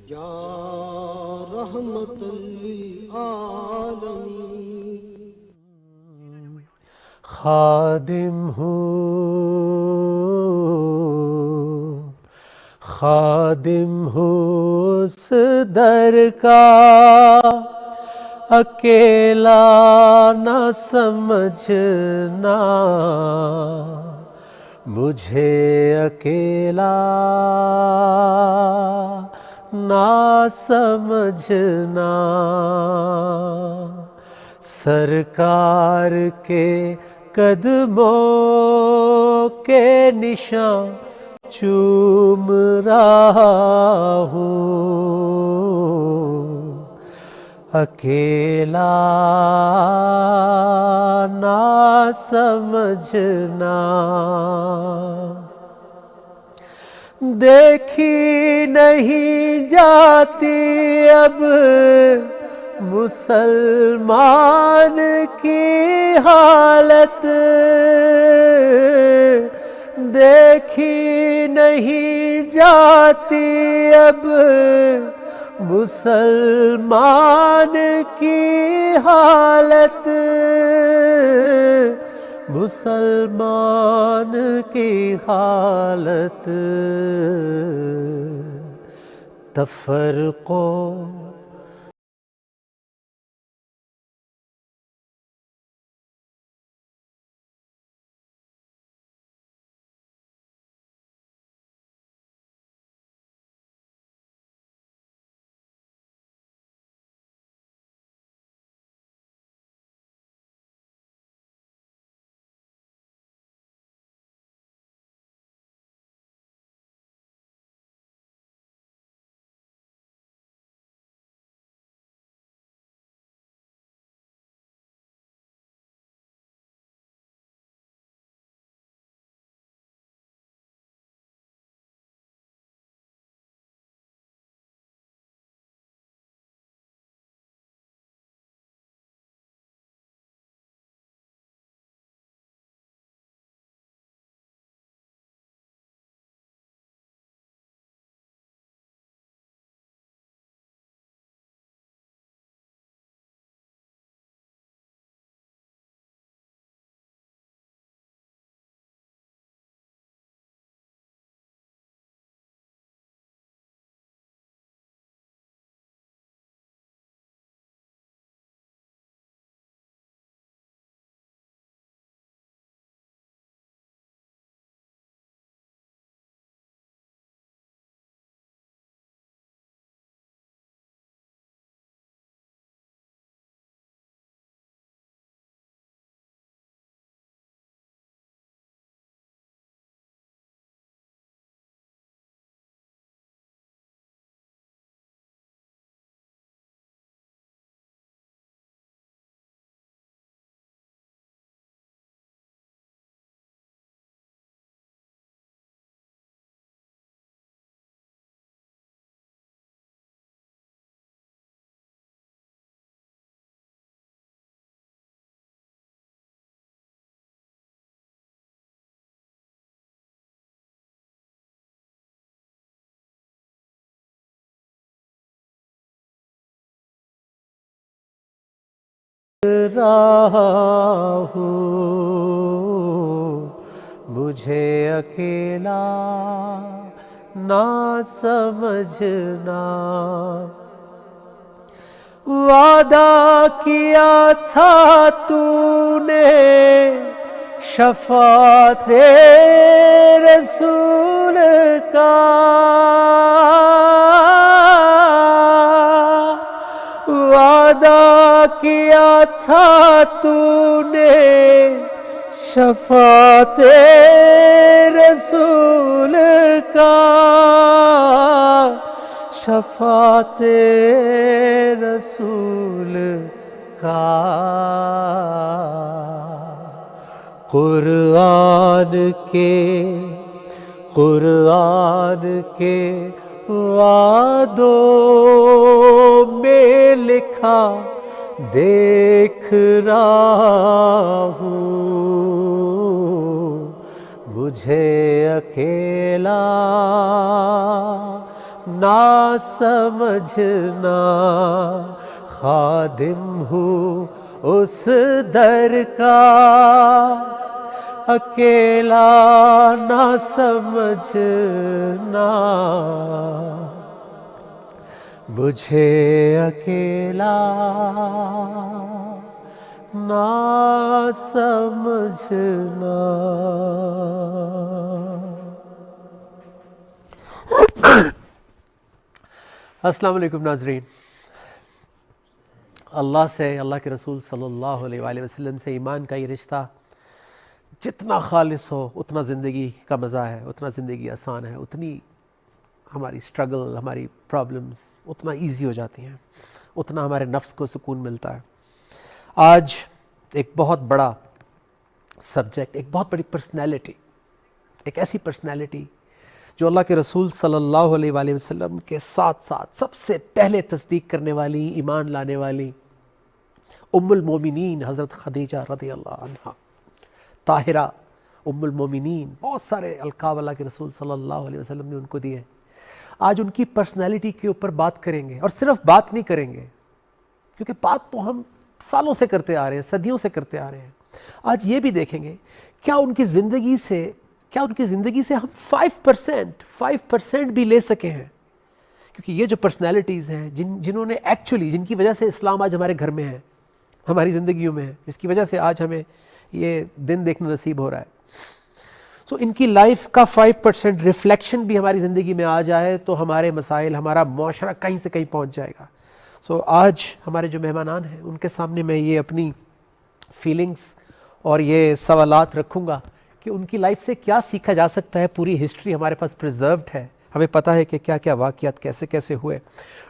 یا رحمت للعالمین۔ خادم ہوں اس در کا، اکیلا نہ سمجھنا مجھے، اکیلا نہ سمجھنا۔ سرکار کے قدموں کے نشان چوم رہا ہوں، اکیلا نہ سمجھنا۔ دیکھی نہیں جاتی اب مسلمان کی حالت، دیکھی نہیں جاتی اب مسلمان کی حالت، مسلمان کی حالت۔ تفرقوں رہا ہوں، مجھے اکیلا نہ سمجھنا۔ وعدہ کیا تھا تو نے شفاعت رسول کا، وعدہ کیا تھا تو نے شفاعت رسول کا، شفاعت رسول کا۔ قرآن کے وعدوں میں لکھا دیکھ رہا ہوں، مجھے اکیلا نہ سمجھنا، خادم ہوں اس در کا، اکیلا نہ سمجھنا، مجھے اکیلا نہ سمجھنا۔ السلام علیکم ناظرین، اللہ سے، اللہ کے رسول صلی اللہ علیہ وآلہ وسلم سے ایمان کا یہ رشتہ جتنا خالص ہو اتنا زندگی کا مزہ ہے، اتنا زندگی آسان ہے، اتنی ہماری سٹرگل، ہماری پرابلمز اتنا ایزی ہو جاتی ہیں، اتنا ہمارے نفس کو سکون ملتا ہے۔ آج ایک بہت بڑا سبجیکٹ، ایک بہت بڑی پرسنالٹی، ایک ایسی پرسنالٹی جو اللہ کے رسول صلی اللہ علیہ وآلہ وسلم کے ساتھ ساتھ سب سے پہلے تصدیق کرنے والی، ایمان لانے والی ام المومنین حضرت خدیجہ رضی اللہ عنہا، طاہرہ ام المومنین، بہت سارے القاب اللہ کے رسول صلی اللہ علیہ وسلم نے ان کو دیے۔ آج ان کی پرسنالٹی کے اوپر بات کریں گے، اور صرف بات نہیں کریں گے کیونکہ بات تو ہم سالوں سے کرتے آ رہے ہیں، صدیوں سے کرتے آ رہے ہیں۔ آج یہ بھی دیکھیں گے کیا ان کی زندگی سے ہم 5% بھی لے سکے ہیں، کیونکہ یہ جو پرسنالٹیز ہیں جنہوں نے ایکچولی، جن کی وجہ سے اسلام آج ہمارے گھر میں ہے، ہماری زندگیوں میں ہے، جس کی وجہ سے آج ہمیں یہ دن دیکھنا نصیب ہو رہا ہے، سو ان کی لائف کا 5% ریفلیکشن بھی ہماری زندگی میں آ جائے تو ہمارے مسائل، ہمارا معاشرہ کہیں سے کہیں پہنچ جائے گا۔ سو آج ہمارے جو مہمانان ہیں ان کے سامنے میں یہ اپنی فیلنگز اور یہ سوالات رکھوں گا کہ ان کی لائف سے کیا سیکھا جا سکتا ہے۔ پوری ہسٹری ہمارے پاس پریزروڈ ہے، ہمیں پتہ ہے کہ کیا کیا واقعات کیسے کیسے ہوئے۔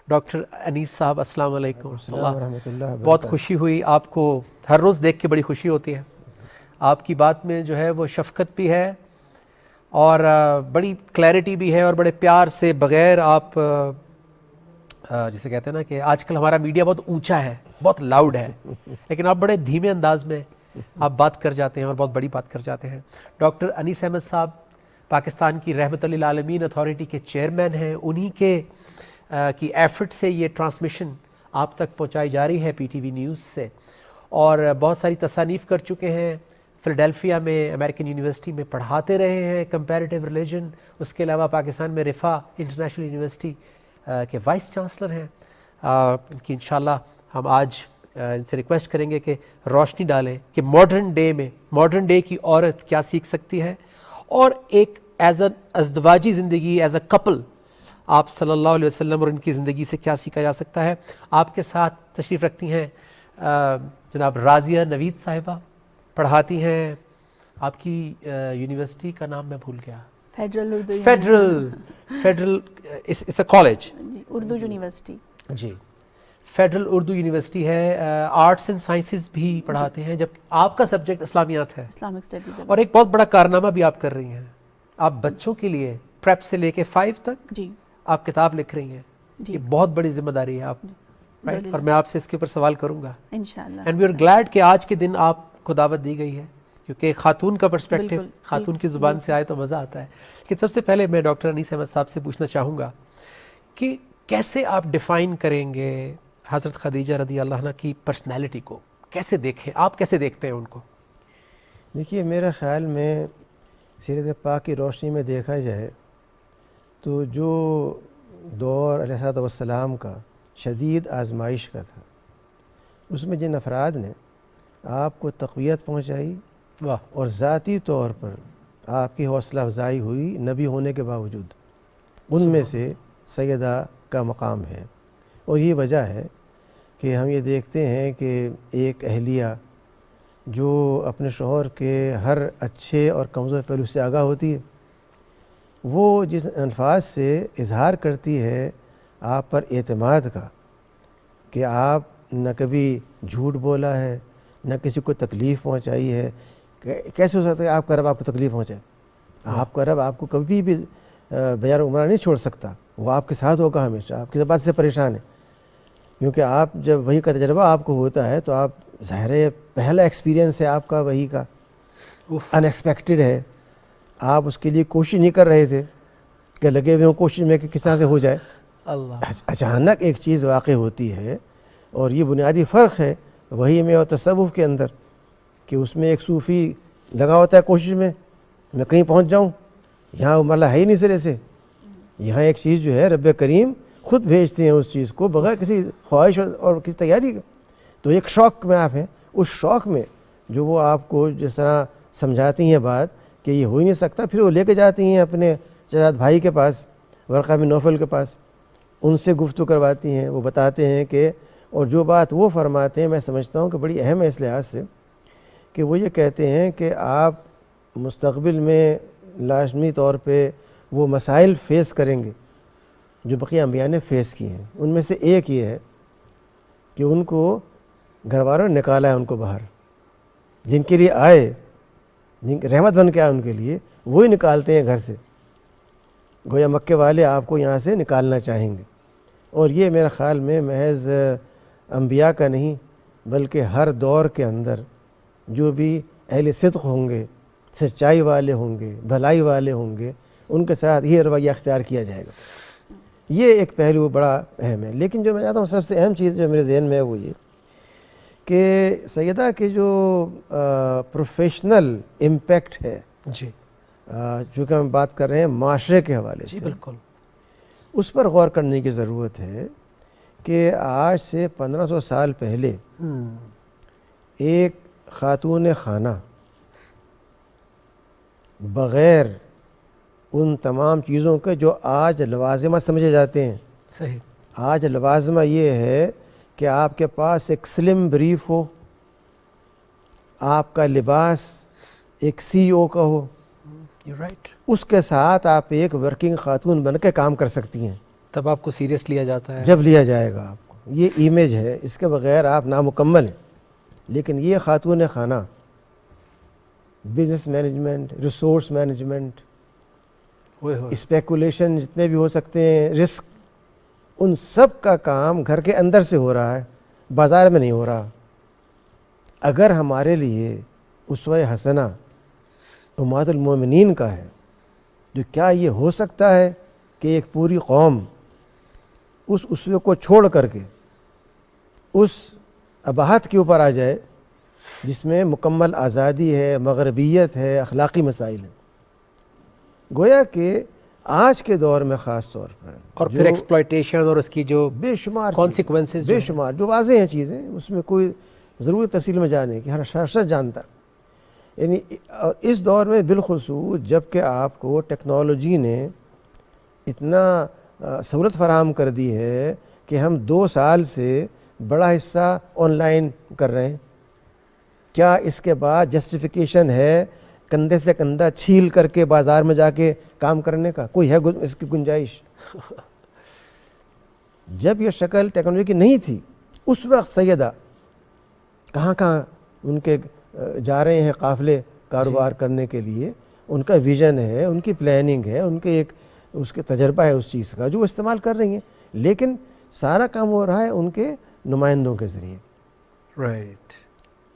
ڈاکٹر انیس صاحب السلام علیکم۔ السلام ورحمۃ اللہ۔ بہت خوشی ہوئی، آپ کو ہر روز دیکھ کے بڑی خوشی ہوتی ہے، آپ کی بات میں جو ہے وہ شفقت بھی ہے اور بڑی کلیئرٹی بھی ہے، اور بڑے پیار سے، بغیر آپ جسے کہتے ہیں نا کہ آج کل ہمارا میڈیا بہت اونچا ہے، بہت لاؤڈ ہے، لیکن آپ بڑے دھیمے انداز میں آپ بات کر جاتے ہیں اور بہت بڑی بات کر جاتے ہیں۔ ڈاکٹر انیس احمد صاحب پاکستان کی رحمت للعالمین اتھارٹی کے چیئرمین ہیں، انہی کے کی ایفرٹ سے یہ ٹرانسمیشن آپ تک پہنچائی جا رہی ہے پی ٹی وی نیوز سے، اور بہت ساری تصانیف کر چکے ہیں۔ فلڈیلفیا میں امریکن یونیورسٹی میں پڑھاتے رہے ہیں کمپیریٹیو ریلیجن، اس کے علاوہ پاکستان میں رفا انٹرنیشنل یونیورسٹی کے وائس چانسلر ہیں۔ ان کی انشاءاللہ ہم آج ان سے ریکویسٹ کریں گے کہ روشنی ڈالیں کہ ماڈرن ڈے کی عورت کیا سیکھ سکتی ہے، اور ایک ایز این ازدواجی زندگی، ایز اے کپل آپ صلی اللہ علیہ وسلم اور ان کی زندگی سے کیا سیکھا جا سکتا ہے۔ آپ کے ساتھ تشریف رکھتی ہیں جناب راضیہ نوید صاحبہ، پڑھاتی ہیں، آپ کی یونیورسٹی کا نام میں بھول گیا، فیڈرل اس اے کالج، اردو یونیورسٹی، جی فیڈرل اردو یونیورسٹی ہے، آرٹس اینڈ سائنسز بھی پڑھاتے ہیں، جب آپ کا سبجیکٹ اسلامیات ہے، اسلامک اسٹڈیز، اور ایک بہت بڑا کارنامہ بھی آپ کر رہی ہیں، آپ بچوں کے لیے پریپ سے لے کے 5 تک جی آپ کتاب لکھ رہی ہیں، یہ بہت بڑی ذمہ داری ہے آپ، اور میں آپ سے اس کے اوپر سوال کروں گا انشاءاللہ، اینڈ وی آر گلیڈ کہ آج کے دن آپ کو دعوت دی گئی ہے، کیونکہ خاتون کا پرسپیکٹو، خاتون کی زبان سے آئے تو مزہ آتا ہے۔ لیکن سب سے پہلے میں ڈاکٹر انیس احمد صاحب سے پوچھنا چاہوں گا کہ کیسے آپ ڈیفائن کریں گے حضرت خدیجہ رضی اللہ عنہ کی پرسنالٹی کو، کیسے دیکھیں آپ، کیسے دیکھتے ہیں ان کو؟ دیکھیے، میرے خیال میں سیرت پاک کی روشنی میں دیکھا جائے تو جو دور علیہ الصلوۃ والسلام کا شدید آزمائش کا تھا، اس میں جن افراد نے آپ کو تقویت پہنچائی اور ذاتی طور پر آپ کی حوصلہ افزائی ہوئی نبی ہونے کے باوجود، ان میں سے سیدہ کا مقام ہے۔ اور یہ وجہ ہے کہ ہم یہ دیکھتے ہیں کہ ایک اہلیہ جو اپنے شوہر کے ہر اچھے اور کمزور پہلو سے آگاہ ہوتی ہے، وہ جس الفاظ سے اظہار کرتی ہے آپ پر اعتماد کا کہ آپ نہ کبھی جھوٹ بولا ہے، نہ کسی کو تکلیف پہنچائی ہے، کیسے ہو سکتا ہے آپ کا رب آپ کو تکلیف پہنچائے؟ آپ کا رب آپ کو کبھی بھی بیار عمرہ نہیں چھوڑ سکتا، وہ آپ کے ساتھ ہوگا ہمیشہ، آپ کس بات سے پریشان ہیں؟ کیونکہ آپ جب وہی کا تجربہ آپ کو ہوتا ہے تو آپ ظاہر ہے پہلا ایکسپیرینس ہے آپ کا وہی کا، ان ایکسپیکٹڈ ہے، آپ اس کے لیے کوشش نہیں کر رہے تھے کہ لگے ہوئے ہوں کوشش میں کہ کس طرح سے ہو جائے. اللہ اچانک ایک چیز واقع ہوتی ہے، اور یہ بنیادی فرق ہے وحی میں اور تصوف کے اندر، کہ اس میں ایک صوفی لگا ہوتا ہے کوشش میں کہیں پہنچ جاؤں. یہاں وہ مرحلہ ہے ہی نہیں سرے سے. یہاں ایک چیز جو ہے رب کریم خود بھیجتے ہیں اس چیز کو بغیر کسی خواہش اور کسی تیاری کے. تو ایک شوق میں آپ ہیں، اس شوق میں جو وہ آپ کو جس طرح سمجھاتی ہیں بات کہ یہ ہو ہی نہیں سکتا، پھر وہ لے کے جاتی ہیں اپنے چچا بھائی کے پاس، ورقہ بن نوفل کے پاس، ان سے گفتگو کرواتی ہیں. وہ بتاتے ہیں کہ، اور جو بات وہ فرماتے ہیں میں سمجھتا ہوں کہ بڑی اہم ہے اس لحاظ سے، کہ وہ یہ کہتے ہیں کہ آپ مستقبل میں لازمی طور پہ وہ مسائل فیس کریں گے جو بقیہ انبیاء نے فیس کیے ہیں. ان میں سے ایک یہ ہے کہ ان کو گھر والوں نے نکالا ہے ان کو باہر، جن کے لیے آئے، جن رحمت بن کے آئے ان کے لیے، وہی نکالتے ہیں گھر سے. گویا مکے والے آپ کو یہاں سے نکالنا چاہیں گے. اور یہ میرا خیال میں محض انبیاء کا نہیں بلکہ ہر دور کے اندر جو بھی اہل صدق ہوں گے، سچائی والے ہوں گے، بھلائی والے ہوں گے، ان کے ساتھ یہ رویہ اختیار کیا جائے گا. یہ ایک پہلو بڑا اہم ہے. لیکن جو میں چاہتا ہوں سب سے اہم چیز جو میرے ذہن میں ہے وہ یہ کہ سیدہ کے جو پروفیشنل امپیکٹ ہے، جی چونکہ ہم بات کر رہے ہیں معاشرے کے حوالے جی سے، بالکل. اس پر غور کرنے کی ضرورت ہے کہ آج سے 1500 سال پہلے ایک خاتون خانہ بغیر ان تمام چیزوں کے جو آج لوازمہ سمجھے جاتے ہیں، صحیح. آج لوازمہ یہ ہے کہ آپ کے پاس ایک سلم بریف ہو، آپ کا لباس ایک CEO کا ہو، You're right. اس کے ساتھ آپ ایک ورکنگ خاتون بن کے کام کر سکتی ہیں. تب آپ کو سیریس لیا جاتا ہے. جب لیا جائے گا آپ کو، یہ ایمیج ہے، اس کے بغیر آپ نامکمل ہیں. لیکن یہ خاتون خانہ بزنس مینجمنٹ، ریسورس مینجمنٹ، ہوئے ہوئے. اسپیکولیشن جتنے بھی ہو سکتے ہیں، رسک، ان سب کا کام گھر کے اندر سے ہو رہا ہے، بازار میں نہیں ہو رہا. اگر ہمارے لیے اسوہ حسنہ امہات المومنین کا ہے، جو کیا یہ ہو سکتا ہے کہ ایک پوری قوم اس اسوے کو چھوڑ کر کے اس اباحت کے اوپر آ جائے جس میں مکمل آزادی ہے، مغربیت ہے، اخلاقی مسائل ہیں. گویا کہ آج کے دور میں خاص طور پر اور پھر ایکسپلائٹیشن اور اس کی جو بے شمار کانسیکوینسز بے شمار جو واضح ہیں چیزیں، اس میں کوئی ضرورت تفصیل میں جانے کی، ہر شخص جانتا. یعنی اس دور میں بالخصوص جب کہ آپ کو ٹیکنالوجی نے اتنا سہولت فراہم کر دی ہے کہ ہم 2 سال سے بڑا حصہ آن لائن کر رہے ہیں. کیا اس کے بعد جسٹیفیکیشن ہے کندھے سے کندھا چھیل کر کے بازار میں جا کے کام کرنے کا؟ کوئی ہے اس کی گنجائش؟ جب یہ شکل ٹیکنالوجی کی نہیں تھی اس وقت سیدہ کہاں کہاں ان کے جا رہے ہیں قافلے کاروبار کرنے کے لیے. ان کا ویژن ہے، ان کی پلاننگ ہے، ان کے ایک اس کے تجربہ ہے اس چیز کا جو وہ استعمال کر رہی ہیں. لیکن سارا کام ہو رہا ہے ان کے نمائندوں کے ذریعے، رائٹ،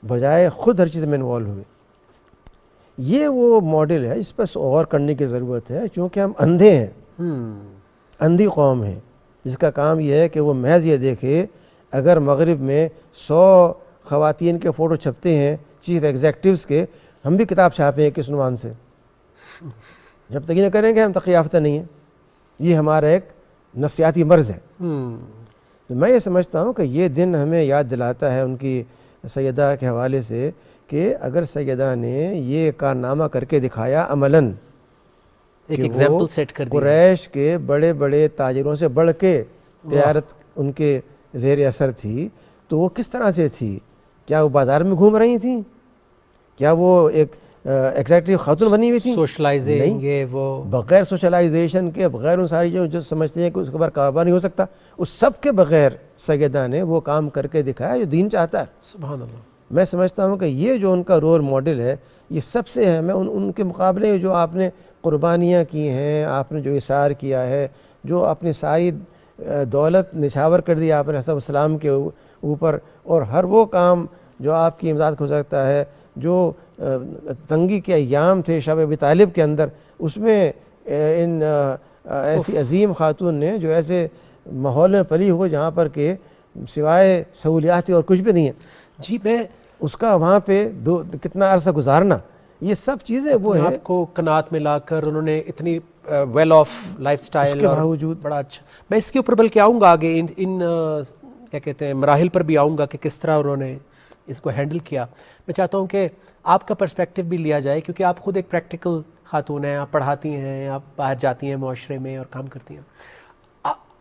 بجائے خود ہر چیز میں انوالو ہوئے. یہ وہ ماڈل ہے، اس پر غور کرنے کی ضرورت ہے. چونکہ ہم اندھے ہیں، اندھی قوم ہے جس کا کام یہ ہے کہ وہ محض یہ دیکھے اگر مغرب میں 100 خواتین کے فوٹو چھپتے ہیں چیف ایگزیکٹوز کے، ہم بھی کتاب چھاپیں ہیں کس عنوان سے. جب تک یہ نہ کریں گے ہم تقی یافتہ نہیں ہیں. یہ ہمارا ایک نفسیاتی مرض ہے. تو میں یہ سمجھتا ہوں کہ یہ دن ہمیں یاد دلاتا ہے ان کی سیدہ کے حوالے سے کہ اگر سیدہ نے یہ کارنامہ کر کے دکھایا عملاً ایک کہ ایگزامپل وہ سیٹ کر دی. قریش کے بڑے بڑے تاجروں سے بڑھ کے تجارت ان کے زیر اثر تھی، تو وہ کس طرح سے تھی؟ کیا وہ بازار میں گھوم رہی تھیں؟ کیا وہ ایک ایگزیکٹو خاتون بنی ہوئی تھیں؟ سوشلائزنگ ہے وہ بغیر سوشلائزیشن کے، بغیر ان ساری جو سمجھتے ہیں کہ اس کے بعد کاروبار نہیں ہو سکتا، اس سب کے بغیر سیدہ نے وہ کام کر کے دکھایا جو دین چاہتا ہے. سبحان اللہ. میں سمجھتا ہوں کہ یہ جو ان کا رول ماڈل ہے یہ سب سے اہم ہے. ان کے مقابلے جو آپ نے قربانیاں کی ہیں، آپ نے جو اثار کیا ہے، جو اپنی ساری دولت نچھاور کر دی آپ نے حضرت السلام کے اوپر، اور ہر وہ کام جو آپ کی امداد ہو سکتا ہے، جو تنگی کے ایام تھے شب ابی طالب کے اندر، اس میں ان ایسی عظیم خاتون نے جو ایسے ماحول میں پلی ہو جہاں پر کہ سوائے سہولیات اور کچھ بھی نہیں ہے، جی میں اس کا وہاں پہ کتنا عرصہ گزارنا، یہ سب چیزیں وہ ہیں آپ کو قناعت میں لا کر انہوں نے اتنی ویل آف لائف سٹائل اس کے باوجود بڑا اچھا. میں اس کے اوپر بلکہ آؤں گا آگے ان کیا کہتے ہیں مراحل پر بھی آؤں گا کہ کس طرح انہوں نے اس کو ہینڈل کیا. میں چاہتا ہوں کہ آپ کا پرسپیکٹیو بھی لیا جائے کیونکہ آپ خود ایک پریکٹیکل خاتون ہیں، آپ پڑھاتی ہیں، آپ باہر جاتی ہیں معاشرے میں اور کام کرتی ہیں.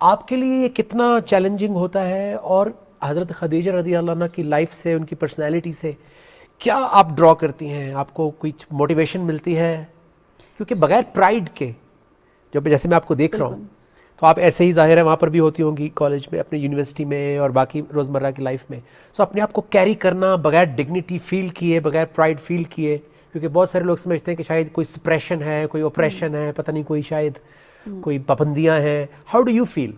آپ کے لیے یہ کتنا چیلنجنگ ہوتا ہے اور حضرت خدیجہ رضی اللہ عنہ کی لائف سے، ان کی پرسنالٹی سے کیا آپ ڈرا کرتی ہیں؟ آپ کو کوئی موٹیویشن ملتی ہے؟ کیونکہ بغیر پرائڈ کے جب جیسے میں آپ کو دیکھ رہا ہوں تو آپ ایسے ہی ظاہر ہے وہاں پر بھی ہوتی ہوں گی کالج میں، اپنے یونیورسٹی میں اور باقی روزمرہ کی لائف میں. سو اپنے آپ کو کیری کرنا بغیر ڈگنیٹی فیل کیے، بغیر پرائڈ فیل کیے، کیونکہ بہت سارے لوگ سمجھتے ہیں کہ شاید کوئی سپریشن ہے، کوئی اوپریشن ہے، پتہ نہیں کوئی شاید کوئی پابندیاں ہیں. How do you feel?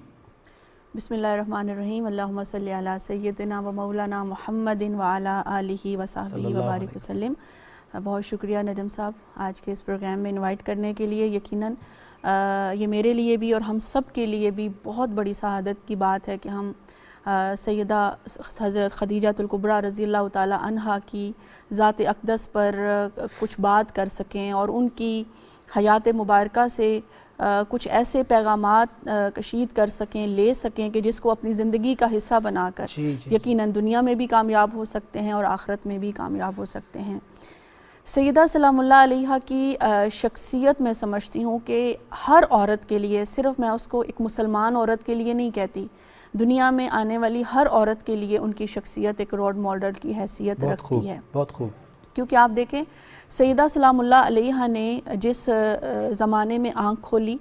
بسم اللہ الرحمن الرحیم. اللہم صلی علی سیدنا و مولانا محمد وعلی آلہ وصحبہ وبارک وسلم. بہت شکریہ نجم صاحب آج کے اس پروگرام میں انوائٹ کرنے کے لیے. یقیناً یہ میرے لیے بھی اور ہم سب کے لیے بھی بہت بڑی سعادت کی بات ہے کہ ہم سیدہ حضرت خدیجہ الکبریٰ رضی اللہ تعالی عنہا کی ذات اقدس پر کچھ بات کر سکیں اور ان کی حیات مبارکہ سے کچھ ایسے پیغامات کشید کر سکیں، لے سکیں کہ جس کو اپنی زندگی کا حصہ بنا کر یقیناً دنیا میں بھی کامیاب ہو سکتے ہیں اور آخرت میں بھی کامیاب ہو سکتے ہیں. سیدہ سلام اللہ علیہا کی شخصیت میں سمجھتی ہوں کہ ہر عورت کے لیے، صرف میں اس کو ایک مسلمان عورت کے لیے نہیں کہتی، دنیا میں آنے والی ہر عورت کے لیے ان کی شخصیت ایک رول ماڈل کی حیثیت رکھتی ہے. بہت خوب. کیونکہ آپ دیکھیں سیدہ سلام اللہ علیہا نے جس زمانے میں آنکھ کھولی،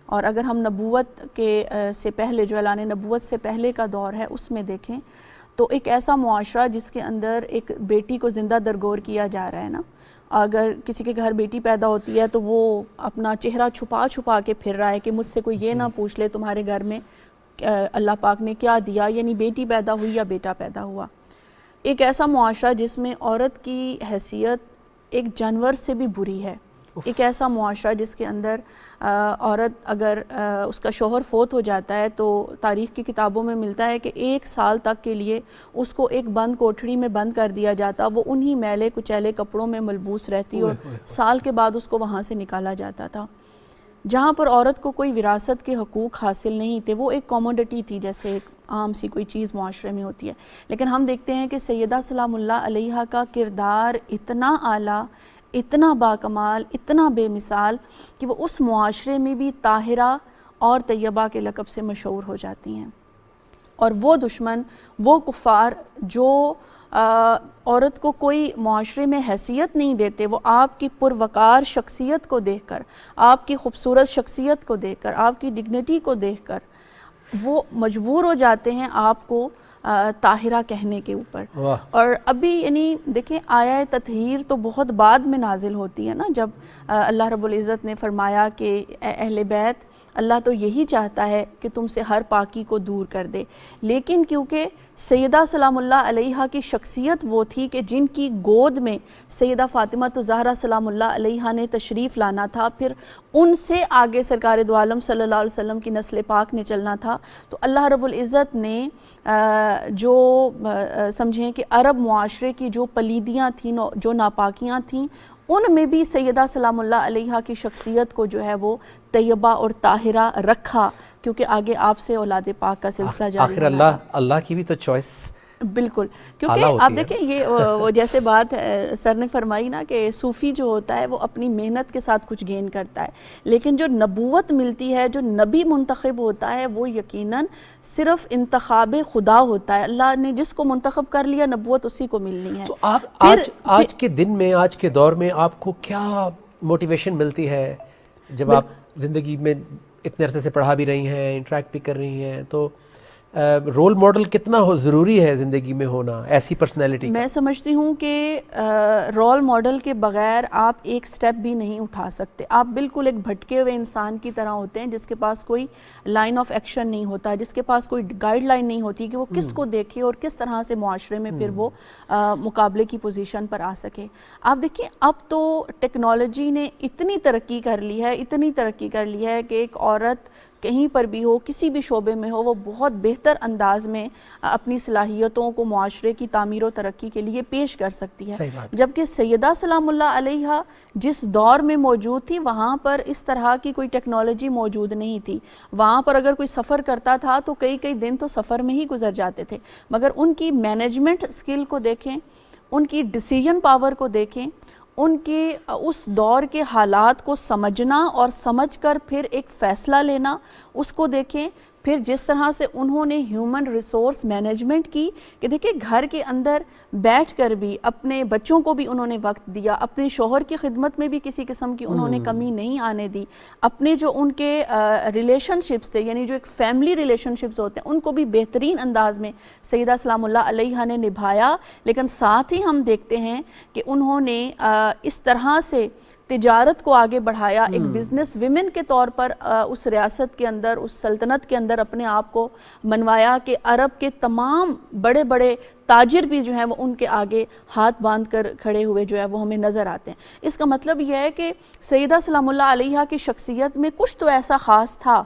اور اگر ہم نبوت کے سے پہلے جو اعلان نبوت سے پہلے کا دور ہے اس میں دیکھیں تو ایک ایسا معاشرہ جس کے اندر ایک بیٹی کو زندہ درگور کیا جا رہا ہے نا. اگر کسی کے گھر بیٹی پیدا ہوتی ہے تو وہ اپنا چہرہ چھپا چھپا کے پھر رہا ہے کہ مجھ سے کوئی یہ نہ پوچھ لے تمہارے گھر میں اللہ پاک نے کیا دیا، یعنی بیٹی پیدا ہوئی یا بیٹا پیدا ہوا. ایک ایسا معاشرہ جس میں عورت کی حیثیت ایک جانور سے بھی بری ہے. ایک ایسا معاشرہ جس کے اندر عورت اگر اس کا شوہر فوت ہو جاتا ہے تو تاریخ کی کتابوں میں ملتا ہے کہ 1 سال تک کے لیے اس کو ایک بند کوٹھڑی میں بند کر دیا جاتا، وہ انہی میلے کچیلے کپڑوں میں ملبوس رہتی اور سال کے بعد اس کو وہاں سے نکالا جاتا تھا. جہاں پر عورت کو کوئی وراثت کے حقوق حاصل نہیں تھے، وہ ایک کموڈٹی تھی جیسے ایک عام سی کوئی چیز معاشرے میں ہوتی ہے. لیکن ہم دیکھتے ہیں کہ سیدہ سلام اللہ علیہا کا کردار اتنا اعلیٰ، اتنا باکمال، اتنا بے مثال کہ وہ اس معاشرے میں بھی طاہرہ اور طیبہ کے لقب سے مشہور ہو جاتی ہیں. اور وہ دشمن، وہ کفار جو عورت کو کوئی معاشرے میں حیثیت نہیں دیتے، وہ آپ کی پروقار شخصیت کو دیکھ کر، آپ کی خوبصورت شخصیت کو دیکھ کر، آپ کی ڈگنیٹی کو دیکھ کر وہ مجبور ہو جاتے ہیں آپ کو طاہرہ کہنے کے اوپر. اور ابھی یعنی دیکھیں آیہ تطہیر تو بہت بعد میں نازل ہوتی ہے نا، جب اللہ رب العزت نے فرمایا کہ اے اہل بیت، اللہ تو یہی چاہتا ہے کہ تم سے ہر پاکی کو دور کر دے. لیکن کیونکہ سیدہ سلام اللہ علیہا کی شخصیت وہ تھی کہ جن کی گود میں سیدہ فاطمہ الزہرا سلام اللہ علیہا نے تشریف لانا تھا، پھر ان سے آگے سرکار دو عالم صلی اللہ علیہ وسلم کی نسل پاک نے چلنا تھا، تو اللہ رب العزت نے جو سمجھیں کہ عرب معاشرے کی جو پلیدیاں تھیں، جو ناپاکیاں تھیں، ان میں بھی سیدہ سلام اللہ علیہا کی شخصیت کو جو ہے وہ طیبہ اور طاہرہ رکھا، کیونکہ آگے آپ سے اولاد پاک کا سلسلہ جاری آخر اللہ کی بھی تو چوائس بالکل. کیونکہ آپ دیکھیں یہ وہ جیسے بات سر نے فرمائی نا کہ صوفی جو ہوتا ہے وہ اپنی محنت کے ساتھ کچھ گین کرتا ہے، لیکن جو نبوت ملتی ہے، جو نبی منتخب ہوتا ہے، وہ یقیناً صرف انتخاب خدا ہوتا ہے. اللہ نے جس کو منتخب کر لیا نبوت اسی کو ملنی ہے. تو آپ آج کے دن میں، آج کے دور میں آپ کو کیا موٹیویشن ملتی ہے جب آپ زندگی میں اتنے عرصے سے پڑھا بھی رہی ہیں، انٹریکٹ بھی کر رہی ہیں، تو رول ماڈل کتنا ضروری ہے زندگی میں ہونا ایسی پرسنالٹی کا؟ میں سمجھتی ہوں کہ رول ماڈل کے بغیر آپ ایک سٹیپ بھی نہیں اٹھا سکتے. آپ بالکل ایک بھٹکے ہوئے انسان کی طرح ہوتے ہیں جس کے پاس کوئی لائن آف ایکشن نہیں ہوتا, جس کے پاس کوئی گائیڈ لائن نہیں ہوتی کہ وہ کس کو دیکھے اور کس طرح سے معاشرے میں پھر وہ مقابلے کی پوزیشن پر آ سکے. آپ دیکھیں اب تو ٹیکنالوجی نے اتنی ترقی کر لی ہے کہ ایک عورت کہیں پر بھی ہو, کسی بھی شعبے میں ہو, وہ بہت بہتر انداز میں اپنی صلاحیتوں کو معاشرے کی تعمیر و ترقی کے لیے پیش کر سکتی ہے. جبکہ سیدہ سلام اللہ علیہا جس دور میں موجود تھی وہاں پر اس طرح کی کوئی ٹیکنالوجی موجود نہیں تھی. وہاں پر اگر کوئی سفر کرتا تھا تو کئی دن تو سفر میں ہی گزر جاتے تھے. مگر ان کی مینجمنٹ سکل کو دیکھیں, ان کی ڈیسیژن پاور کو دیکھیں, ان کے اس دور کے حالات کو سمجھنا اور سمجھ کر پھر ایک فیصلہ لینا اس کو دیکھیں. پھر جس طرح سے انہوں نے ہیومن ریسورس مینجمنٹ کی کہ دیکھیں گھر کے اندر بیٹھ کر بھی اپنے بچوں کو بھی انہوں نے وقت دیا, اپنے شوہر کی خدمت میں بھی کسی قسم کی انہوں نے کمی نہیں آنے دی, اپنے جو ان کے ریلیشن شپس تھے یعنی جو ایک فیملی ریلیشن شپس ہوتے ہیں ان کو بھی بہترین انداز میں سیدہ سلام اللہ علیہا نے نبھایا. لیکن ساتھ ہی ہم دیکھتے ہیں کہ انہوں نے اس طرح سے تجارت کو آگے بڑھایا, ایک بزنس ویمن کے طور پر اس ریاست کے اندر, اس سلطنت کے اندر اپنے آپ کو منوایا کہ عرب کے تمام بڑے بڑے تاجر بھی جو ہیں وہ ان کے آگے ہاتھ باندھ کر کھڑے ہوئے جو ہے وہ ہمیں نظر آتے ہیں. اس کا مطلب یہ ہے کہ سیدہ سلام اللہ علیہا کی شخصیت میں کچھ تو ایسا خاص تھا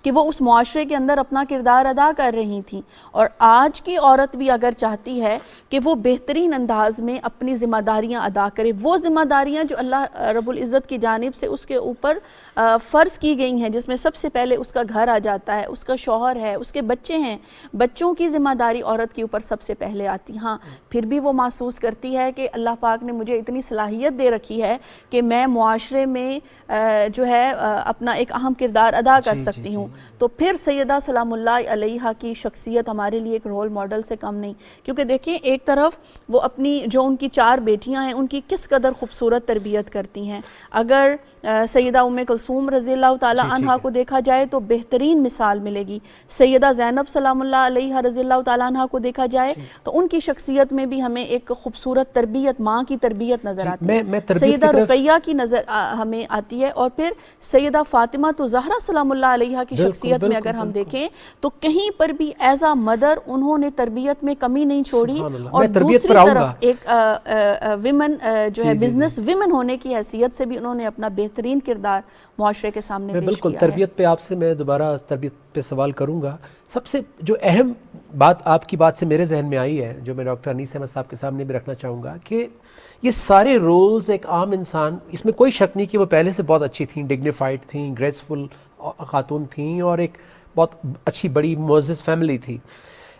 کہ وہ اس معاشرے کے اندر اپنا کردار ادا کر رہی تھیں. اور آج کی عورت بھی اگر چاہتی ہے کہ وہ بہترین انداز میں اپنی ذمہ داریاں ادا کرے, وہ ذمہ داریاں جو اللہ رب العزت کی جانب سے اس کے اوپر فرض کی گئی ہیں, جس میں سب سے پہلے اس کا گھر آ جاتا ہے, اس کا شوہر ہے, اس کے بچے ہیں, بچوں کی ذمہ داری عورت کے اوپر سب سے پہلے آتی. ہاں پھر بھی وہ محسوس کرتی ہے کہ اللہ پاک نے مجھے اتنی صلاحیت دے رکھی ہے کہ میں معاشرے میں جو ہے اپنا ایک اہم کردار ادا کر سکتی ہوں. تو پھر سیدہ سلام اللہ علیہا کی شخصیت ہمارے لیے ایک رول ماڈل سے کم نہیں, کیونکہ دیکھیں ایک طرف وہ اپنی جو ان کی 4 بیٹیاں ہیں ان کی کس قدر خوبصورت تربیت کرتی ہیں. اگر سیدہ ام کلثوم رضی اللہ تعالی عنہا کو دیکھا جائے تو بہترین مثال ملے گی. سیدہ زینب سلام اللہ علیہا رضی اللہ تعالی عنہا کو دیکھا جائے تو ان کی شخصیت میں بھی ہمیں ایک خوبصورت تربیت, ماں کی تربیت نظر آتی ہے. سیدہ رقیہ کی نظر ہمیں آتی ہے. اور پھر سیدہ فاطمہ تو زہرا سلام اللہ علیہا کی شخصیت میں اگر ہم دیکھیں تو کہیں پر بھی ایز اے مدر انہوں نے تربیت میں کمی نہیں چھوڑی, اور دوسری طرف ایک ویمن جو ہے بزنس ویمن ہونے کی حیثیت سے بھی انہوں نے اپنا بہترین کردار معاشرے کے سامنے پیش کیا ہے. بالکل تربیت پہ آپ سے میں دوبارہ تربیت پہ سوال کروں گا. سب سے جو اہم بات آپ کی بات سے میرے ذہن میں آئی ہے, جو میں ڈاکٹر انیس احمد صاحب کے سامنے بھی رکھنا چاہوں گا, کہ یہ سارے رولز ایک عام انسان, اس میں کوئی شک نہیں کہ وہ پہلے سے بہت اچھی تھیں, ڈگنیفائڈ تھیں, گریسفل خاتون تھیں, اور ایک بہت اچھی بڑی معزز فیملی تھی.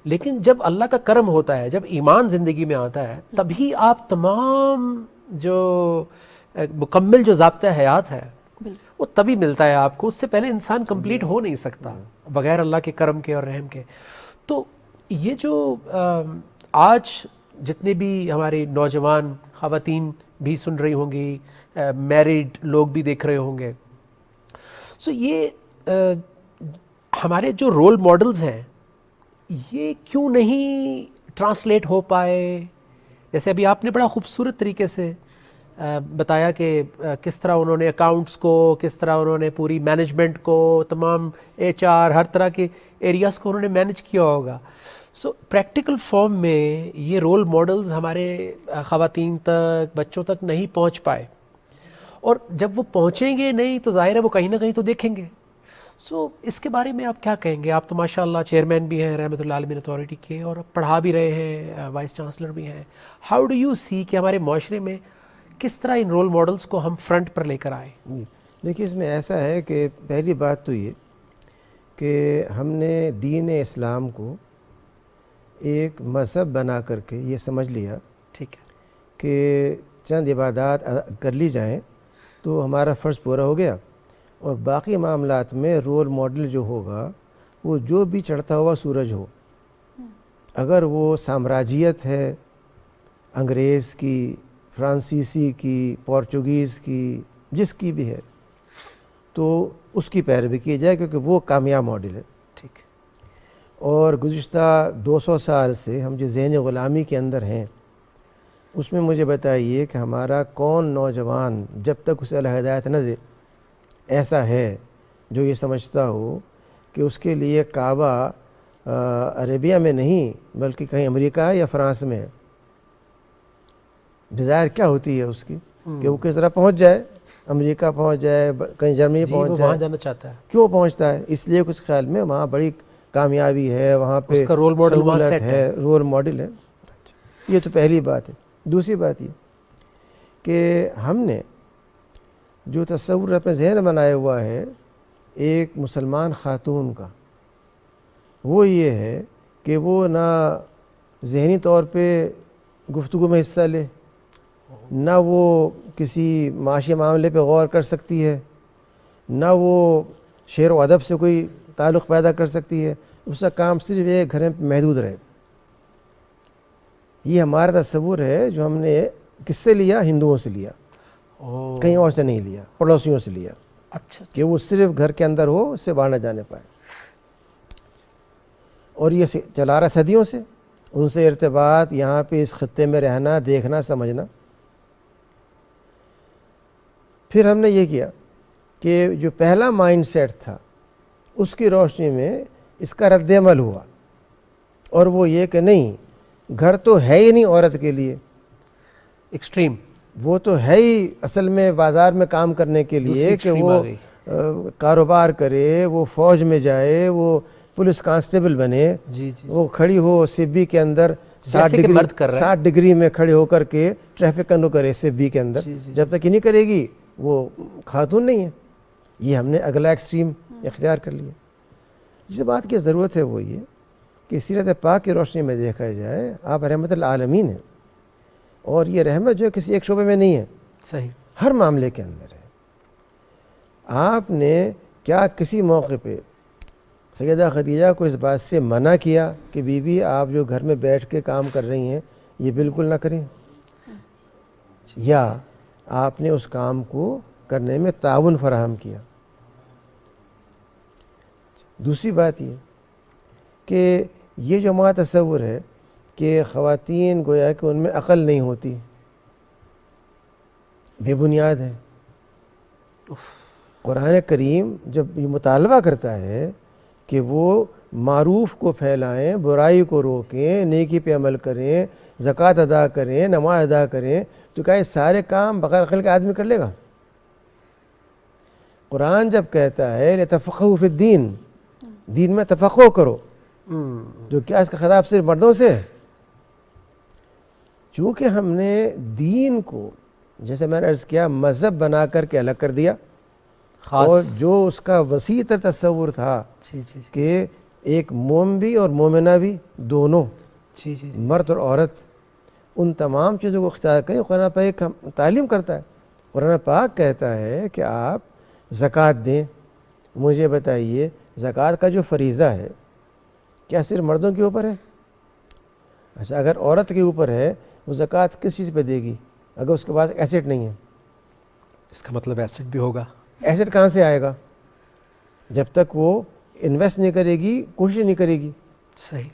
لیکن جب اللہ کا کرم ہوتا ہے, جب ایمان زندگی میں آتا ہے, تبھی آپ تمام جو مکمل جو ضابطہ حیات ہے وہ تبھی ملتا ہے آپ کو. اس سے پہلے انسان کمپلیٹ ہو نہیں سکتا بغیر اللہ کے کرم کے اور رحم کے. تو یہ جو آج جتنے بھی ہمارے نوجوان خواتین بھی سن رہی ہوں گی, میریڈ لوگ بھی دیکھ رہے ہوں گے, سو یہ ہمارے جو رول ماڈلز ہیں یہ کیوں نہیں ٹرانسلیٹ ہو پائے؟ جیسے ابھی آپ نے بڑا خوبصورت طریقے سے بتایا کہ کس طرح انہوں نے اکاؤنٹس کو, کس طرح انہوں نے پوری مینجمنٹ کو, تمام HR ہر طرح کے ایریاز کو انہوں نے مینج کیا ہوگا. سو پریکٹیکل فارم میں یہ رول ماڈلز ہمارے خواتین تک, بچوں تک نہیں پہنچ پائے, اور جب وہ پہنچیں گے نہیں تو ظاہر ہے وہ کہیں نہ کہیں تو دیکھیں گے. سو اس کے بارے میں آپ کیا کہیں گے؟ آپ تو ماشاءاللہ چیئرمین بھی ہیں رحمۃ اللہ عالمین اتھارٹی کے, اور پڑھا بھی رہے ہیں, وائس چانسلر بھی ہیں. ہاؤ ڈو یو سی کہ ہمارے معاشرے میں کس طرح ان رول ماڈلز کو ہم فرنٹ پر لے کر آئیں؟ دیکھیے اس میں ایسا ہے کہ پہلی بات تو یہ کہ ہم نے دین اسلام کو ایک مذہب بنا کر کے یہ سمجھ لیا ٹھیک ہے کہ چند عبادات کر لی جائیں تو ہمارا فرض پورا ہو گیا, اور باقی معاملات میں رول ماڈل جو ہوگا وہ جو بھی چڑھتا ہوا سورج ہو, اگر وہ سامراجیت ہے, انگریز کی, فرانسیسی کی, پورچوگیز کی, جس کی بھی ہے, تو اس کی پیروی کی جائے کیونکہ وہ کامیاب ماڈل ہے. ٹھیک ہے. اور گزشتہ 200 سال سے ہم جو ذہنی غلامی کے اندر ہیں، اس میں مجھے بتائیے کہ ہمارا کون نوجوان جب تک اسے اللہ ہدایت نہ دے ایسا ہے جو یہ سمجھتا ہو کہ اس کے لیے کعبہ عربیہ میں نہیں بلکہ کہیں امریکہ یا فرانس میں ہے۔ ڈیزائر کیا ہوتی ہے اس کی کہ وہ کس طرح پہنچ جائے، امریکہ پہنچ جائے، کہیں جرمنی پہنچ وہ جائے۔ وہاں جانا چاہتا ہے، کیوں پہنچتا ہے؟ اس لیے کچھ خیال میں وہاں بڑی کامیابی ہے، وہاں پہ اس کا رول ماڈل وہاں سہولت سیٹ ہے، رول ماڈل ہے۔ یہ تو پہلی بات ہے۔ دوسری بات یہ کہ ہم نے جو تصور اپنے ذہن بنایا ہوا ہے ایک مسلمان خاتون کا، وہ یہ ہے کہ وہ نہ ذہنی طور پہ گفتگو میں حصہ لے، نہ وہ کسی معاشی معاملے پہ غور کر سکتی ہے، نہ وہ شعر و ادب سے کوئی تعلق پیدا کر سکتی ہے، اس کا کام صرف ایک گھر میں محدود رہے۔ یہ ہمارا تصور ہے جو ہم نے کس سے لیا؟ ہندوؤں سے لیا، کہیں اور سے نہیں لیا، پڑوسیوں سے لیا، اچھا کہ وہ صرف گھر کے اندر ہو، اس سے باہر نہ جانے پائے۔ اور یہ چلا رہا صدیوں سے، ان سے ارتباط، یہاں پہ اس خطے میں رہنا، دیکھنا، سمجھنا۔ پھر ہم نے یہ کیا کہ جو پہلا مائنڈ سیٹ تھا اس کی روشنی میں اس کا رد عمل ہوا، اور وہ یہ کہ نہیں، گھر تو ہے ہی نہیں عورت کے لیے، ایکسٹریم، وہ تو ہے ہی اصل میں بازار میں کام کرنے کے لیے کہ وہ کاروبار کرے، وہ فوج میں جائے، وہ پولیس کانسٹیبل بنے، جی وہ کھڑی ہو سبی کے اندر 60 ڈگری میں کھڑے ہو کر کے ٹریفک کنٹرول کرے سبی کے اندر۔ جب تک یہ نہیں کرے گی وہ خاتون نہیں ہے۔ یہ ہم نے اگلا ایکسٹریم اختیار کر لیا۔ جس بات کی ضرورت ہے وہ یہ کہ سیرت پاک کی روشنی میں دیکھا جائے، آپ رحمت العالمین ہیں، اور یہ رحمت جو ہے کسی ایک شعبے میں نہیں ہے، صحیح، ہر معاملے کے اندر ہے۔ آپ نے کیا کسی موقع پہ سیدہ خدیجہ کو اس بات سے منع کیا کہ بی بی آپ جو گھر میں بیٹھ کے کام کر رہی ہیں یہ بالکل نہ کریں، یا آپ نے اس کام کو کرنے میں تعاون فراہم کیا؟ دوسری بات یہ کہ یہ جو ہمارا تصور ہے کہ خواتین گویا کہ ان میں عقل نہیں ہوتی، بے بنیاد ہے۔ قرآن کریم جب یہ مطالبہ کرتا ہے کہ وہ معروف کو پھیلائیں، برائی کو روکیں، نیکی پہ عمل کریں، زکوٰۃ ادا کریں، نماز ادا کریں، تو کیا یہ سارے کام بغیر عقل کے آدمی کر لے گا؟ قرآن جب کہتا ہے لِتَفَقَّهُوا فِي الدِّينِ، دین میں تفقہ کرو، تو کیا اس کا خطاب صرف مردوں سے؟ چونکہ ہم نے دین کو، جیسے میں نے عرض کیا، مذہب بنا کر کے الگ کر دیا، اور جو اس کا وسیع تر تصور تھا کہ ایک مومن بھی اور مومنہ بھی دونوں، مرد اور عورت، ان تمام چیزوں کو اختیار کریں۔ قرآن پاک تعلیم کرتا ہے، قرآن پاک کہتا ہے کہ آپ زکوٰۃ دیں۔ مجھے بتائیے، زکوٰۃ کا جو فریضہ ہے کیا صرف مردوں کے اوپر ہے؟ اچھا، اگر عورت کے اوپر ہے، وہ زکوٰۃ کس چیز پہ دے گی اگر اس کے پاس ایسٹ نہیں ہے؟ اس کا مطلب ایسٹ بھی ہوگا۔ ایسٹ کہاں سے آئے گا؟ جب تک وہ انویسٹ نہیں کرے گی، کوشش نہیں کرے گی۔ صحیح،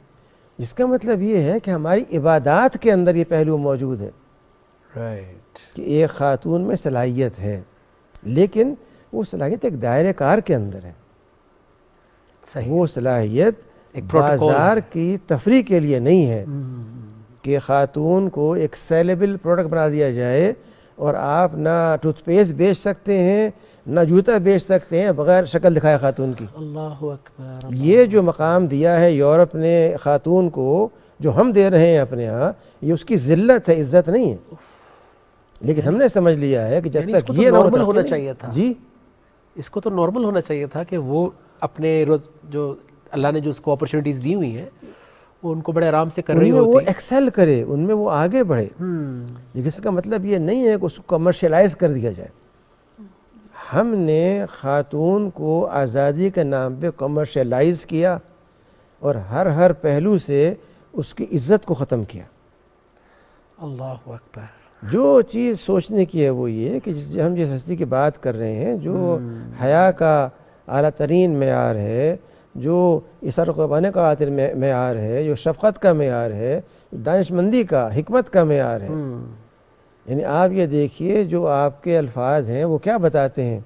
جس کا مطلب یہ ہے کہ ہماری عبادات کے اندر یہ پہلو موجود ہے کہ ایک خاتون میں صلاحیت ہے، لیکن وہ صلاحیت ایک دائرہ کار کے اندر ہے۔ وہ صلاحیت بازار کی تفریح کے لیے نہیں ہے کہ خاتون کو ایک سیلیبل پروڈکٹ بنا دیا جائے، اور آپ نہ ٹوتھ پیسٹ بیچ سکتے ہیں، نہ جوتا بیچ سکتے ہیں بغیر شکل دکھائے خاتون کی۔ اللہ اکبر۔ یہ جو مقام دیا ہے یورپ نے خاتون کو، جو ہم دے رہے ہیں اپنے ہاں، یہ اس کی ذلت ہے، عزت نہیں ہے۔ لیکن ہم نے سمجھ لیا ہے کہ جب تک یہ نارمل ہونا چاہیے تھا، جی اس کو تو نارمل ہونا چاہیے تھا کہ وہ اپنے روز جو اللہ نے جو اس کو اپرچونٹیز دی ہوئی ہیں وہ ان کو بڑے آرام سے کر رہی ہوتی، وہ ایکسل کرے، ان میں وہ آگے بڑھے۔ لیکن اس کا مطلب یہ نہیں ہے کہ اس کو کمرشلائز کر دیا جائے۔ ہم نے خاتون کو آزادی کے نام پہ کمرشلائز کیا، اور ہر پہلو سے اس کی عزت کو ختم کیا۔ اللہ اکبر۔ جو چیز سوچنے کی ہے وہ یہ کہ ہم جس ہستی کی بات کر رہے ہیں، جو حیا کا اعلیٰ ترین معیار ہے، جو اثر قربانے کا خاطر معیار ہے، جو شفقت کا معیار ہے، جو دانش مندی کا، حکمت کا معیار ہے. یعنی آپ یہ دیکھیے جو آپ کے الفاظ ہیں وہ کیا بتاتے ہیں.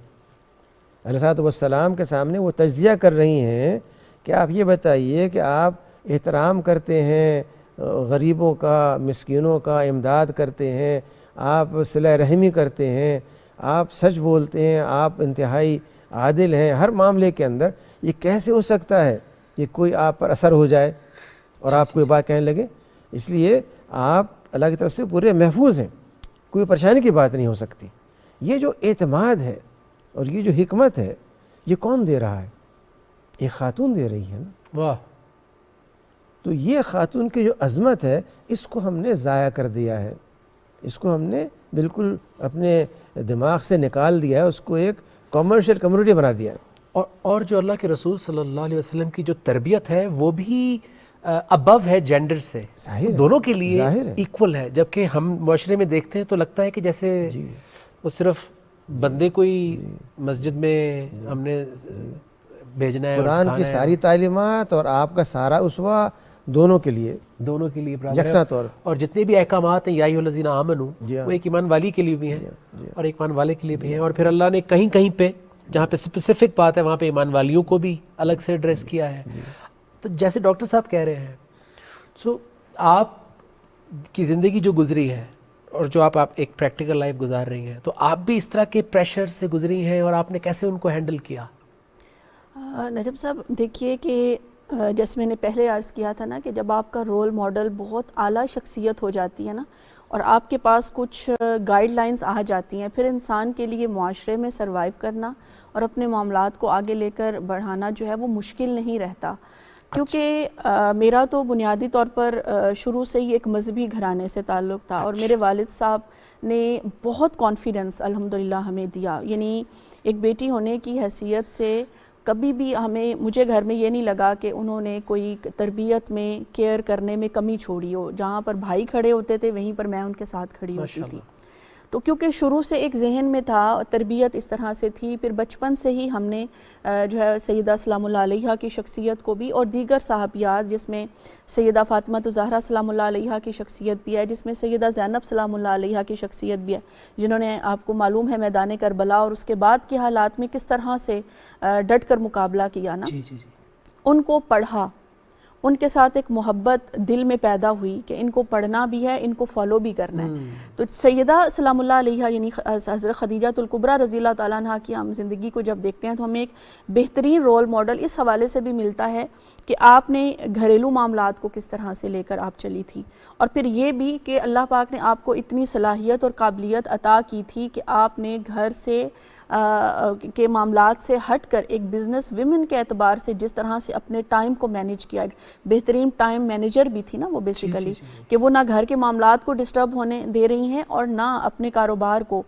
علیہ السلام کے سامنے وہ تجزیہ کر رہی ہیں کہ آپ یہ بتائیے کہ آپ احترام کرتے ہیں غریبوں کا، مسکینوں کا، امداد کرتے ہیں، آپ صلہ رحمی کرتے ہیں، آپ سچ بولتے ہیں، آپ انتہائی عادل ہیں ہر معاملے کے اندر. یہ کیسے ہو سکتا ہے کہ کوئی آپ پر اثر ہو جائے اور آپ کوئی بات کہنے لگے؟ اس لیے آپ اللہ کی طرف سے پورے محفوظ ہیں، کوئی پریشانی کی بات نہیں ہو سکتی. یہ جو اعتماد ہے اور یہ جو حکمت ہے یہ کون دے رہا ہے؟ ایک خاتون دے رہی ہے نا. واہ. تو یہ خاتون کی جو عظمت ہے اس کو ہم نے ضائع کر دیا ہے، اس کو ہم نے بالکل اپنے دماغ سے نکال دیا ہے، اس کو ایک کمرشل کمیونٹی بنا دیا ہے. اور جو اللہ کے رسول صلی اللہ علیہ وسلم کی جو تربیت ہے وہ بھی ابو ہے جینڈر سے، دونوں کے لیے ایکول ہے. جبکہ ہم معاشرے میں دیکھتے ہیں تو لگتا ہے کہ جیسے وہ صرف بندے کوئی مسجد میں ہم نے بھیجنا ہے. قرآن کی ساری تعلیمات اور آپ کا سارا اسوہ دونوں کے لیے یکساں طور. اور جتنے بھی احکامات ہیں یا ایھا الذین آمنوا وہ ایک ایمان والی کے لیے بھی ہیں اور ایک ایمان والے کے لیے بھی ہیں. اور پھر اللہ نے کہیں کہیں پہ جہاں پہ اسپیسیفک بات ہے وہاں پہ ایمان والیوں کو بھی الگ سے ایڈریس کیا ہے. تو جیسے ڈاکٹر صاحب کہہ رہے ہیں، سو آپ کی زندگی جو گزری ہے اور جو آپ ایک پریکٹیکل لائف گزار رہی ہیں، تو آپ بھی اس طرح کے پریشر سے گزری ہیں اور آپ نے کیسے ان کو ہینڈل کیا؟ نجم صاحب دیکھیے کہ جیسے میں نے پہلے عرض کیا تھا نا کہ جب آپ کا رول ماڈل بہت اعلیٰ شخصیت ہو جاتی ہے نا اور آپ کے پاس کچھ گائیڈ لائنز آ جاتی ہیں، پھر انسان کے لیے معاشرے میں سروائیو کرنا اور اپنے معاملات کو آگے لے کر بڑھانا جو ہے وہ مشکل نہیں رہتا. کیونکہ میرا تو بنیادی طور پر شروع سے ہی ایک مذہبی گھرانے سے تعلق تھا اور میرے والد صاحب نے بہت کانفیڈنس الحمدللہ ہمیں دیا. یعنی ایک بیٹی ہونے کی حیثیت سے کبھی بھی مجھے گھر میں یہ نہیں لگا کہ انہوں نے کوئی تربیت میں کیئر کرنے میں کمی چھوڑی ہو. جہاں پر بھائی کھڑے ہوتے تھے وہیں پر میں ان کے ساتھ کھڑی ہوتی تھی. تو کیونکہ شروع سے ایک ذہن میں تھا، تربیت اس طرح سے تھی. پھر بچپن سے ہی ہم نے جو ہے سیدہ سلام اللہ علیہا کی شخصیت کو بھی اور دیگر صحابیات جس میں سیدہ فاطمہ الزہرا سلام اللہ علیہا کی شخصیت بھی ہے، جس میں سیدہ زینب سلام اللہ علیہا کی شخصیت بھی ہے، جنہوں نے آپ کو معلوم ہے میدان کربلا اور اس کے بعد کے حالات میں کس طرح سے ڈٹ کر مقابلہ کیا نا. ان کو پڑھا، ان کے ساتھ ایک محبت دل میں پیدا ہوئی کہ ان کو پڑھنا بھی ہے، ان کو فالو بھی کرنا ہے. تو سیدہ سلام اللہ علیہا یعنی حضرت خدیجہ الکبریٰ رضی اللہ تعالیٰ عنہ کی ہم زندگی کو جب دیکھتے ہیں تو ہمیں ایک بہترین رول ماڈل اس حوالے سے بھی ملتا ہے کہ آپ نے گھریلو معاملات کو کس طرح سے لے کر آپ چلی تھی. اور پھر یہ بھی کہ اللہ پاک نے آپ کو اتنی صلاحیت اور قابلیت عطا کی تھی کہ آپ نے گھر سے کے معاملات سے ہٹ کر ایک بزنس ویمن کے اعتبار سے جس طرح سے اپنے ٹائم کو مینیج کیا. بہترین ٹائم مینیجر بھی تھی نا وہ بیسیکلی، کہ وہ نہ گھر کے معاملات کو ڈسٹرب ہونے دے رہی ہیں اور نہ اپنے کاروبار کو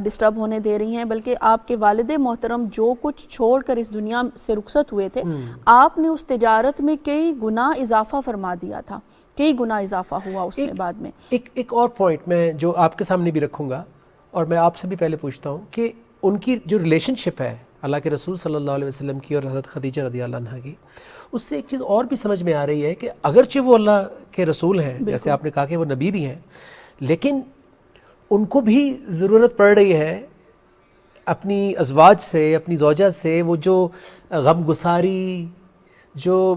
ڈسٹرب ہونے دے رہی ہیں. بلکہ آپ کے والد محترم جو کچھ چھوڑ کر اس دنیا سے رخصت ہوئے تھے، آپ نے اس تجارت میں کئی گنا اضافہ فرما دیا تھا، کئی گنا اضافہ ہوا اس میں بعد میں. ایک اور پوائنٹ میں جو آپ کے سامنے بھی رکھوں گا اور میں آپ سے بھی پہلے پوچھتا ہوں کہ ان کی جو ریلیشن شپ ہے اللہ کے رسول صلی اللہ علیہ وسلم کی اور حضرت خدیجہ رضی اللہ عنہ کی، اس سے ایک چیز اور بھی سمجھ میں آ رہی ہے کہ اگرچہ وہ اللہ کے رسول ہیں، جیسے آپ نے کہا کہ وہ نبی بھی ہیں، لیکن ان کو بھی ضرورت پڑ رہی ہے اپنی ازواج سے، اپنی زوجہ سے وہ جو غم گساری، جو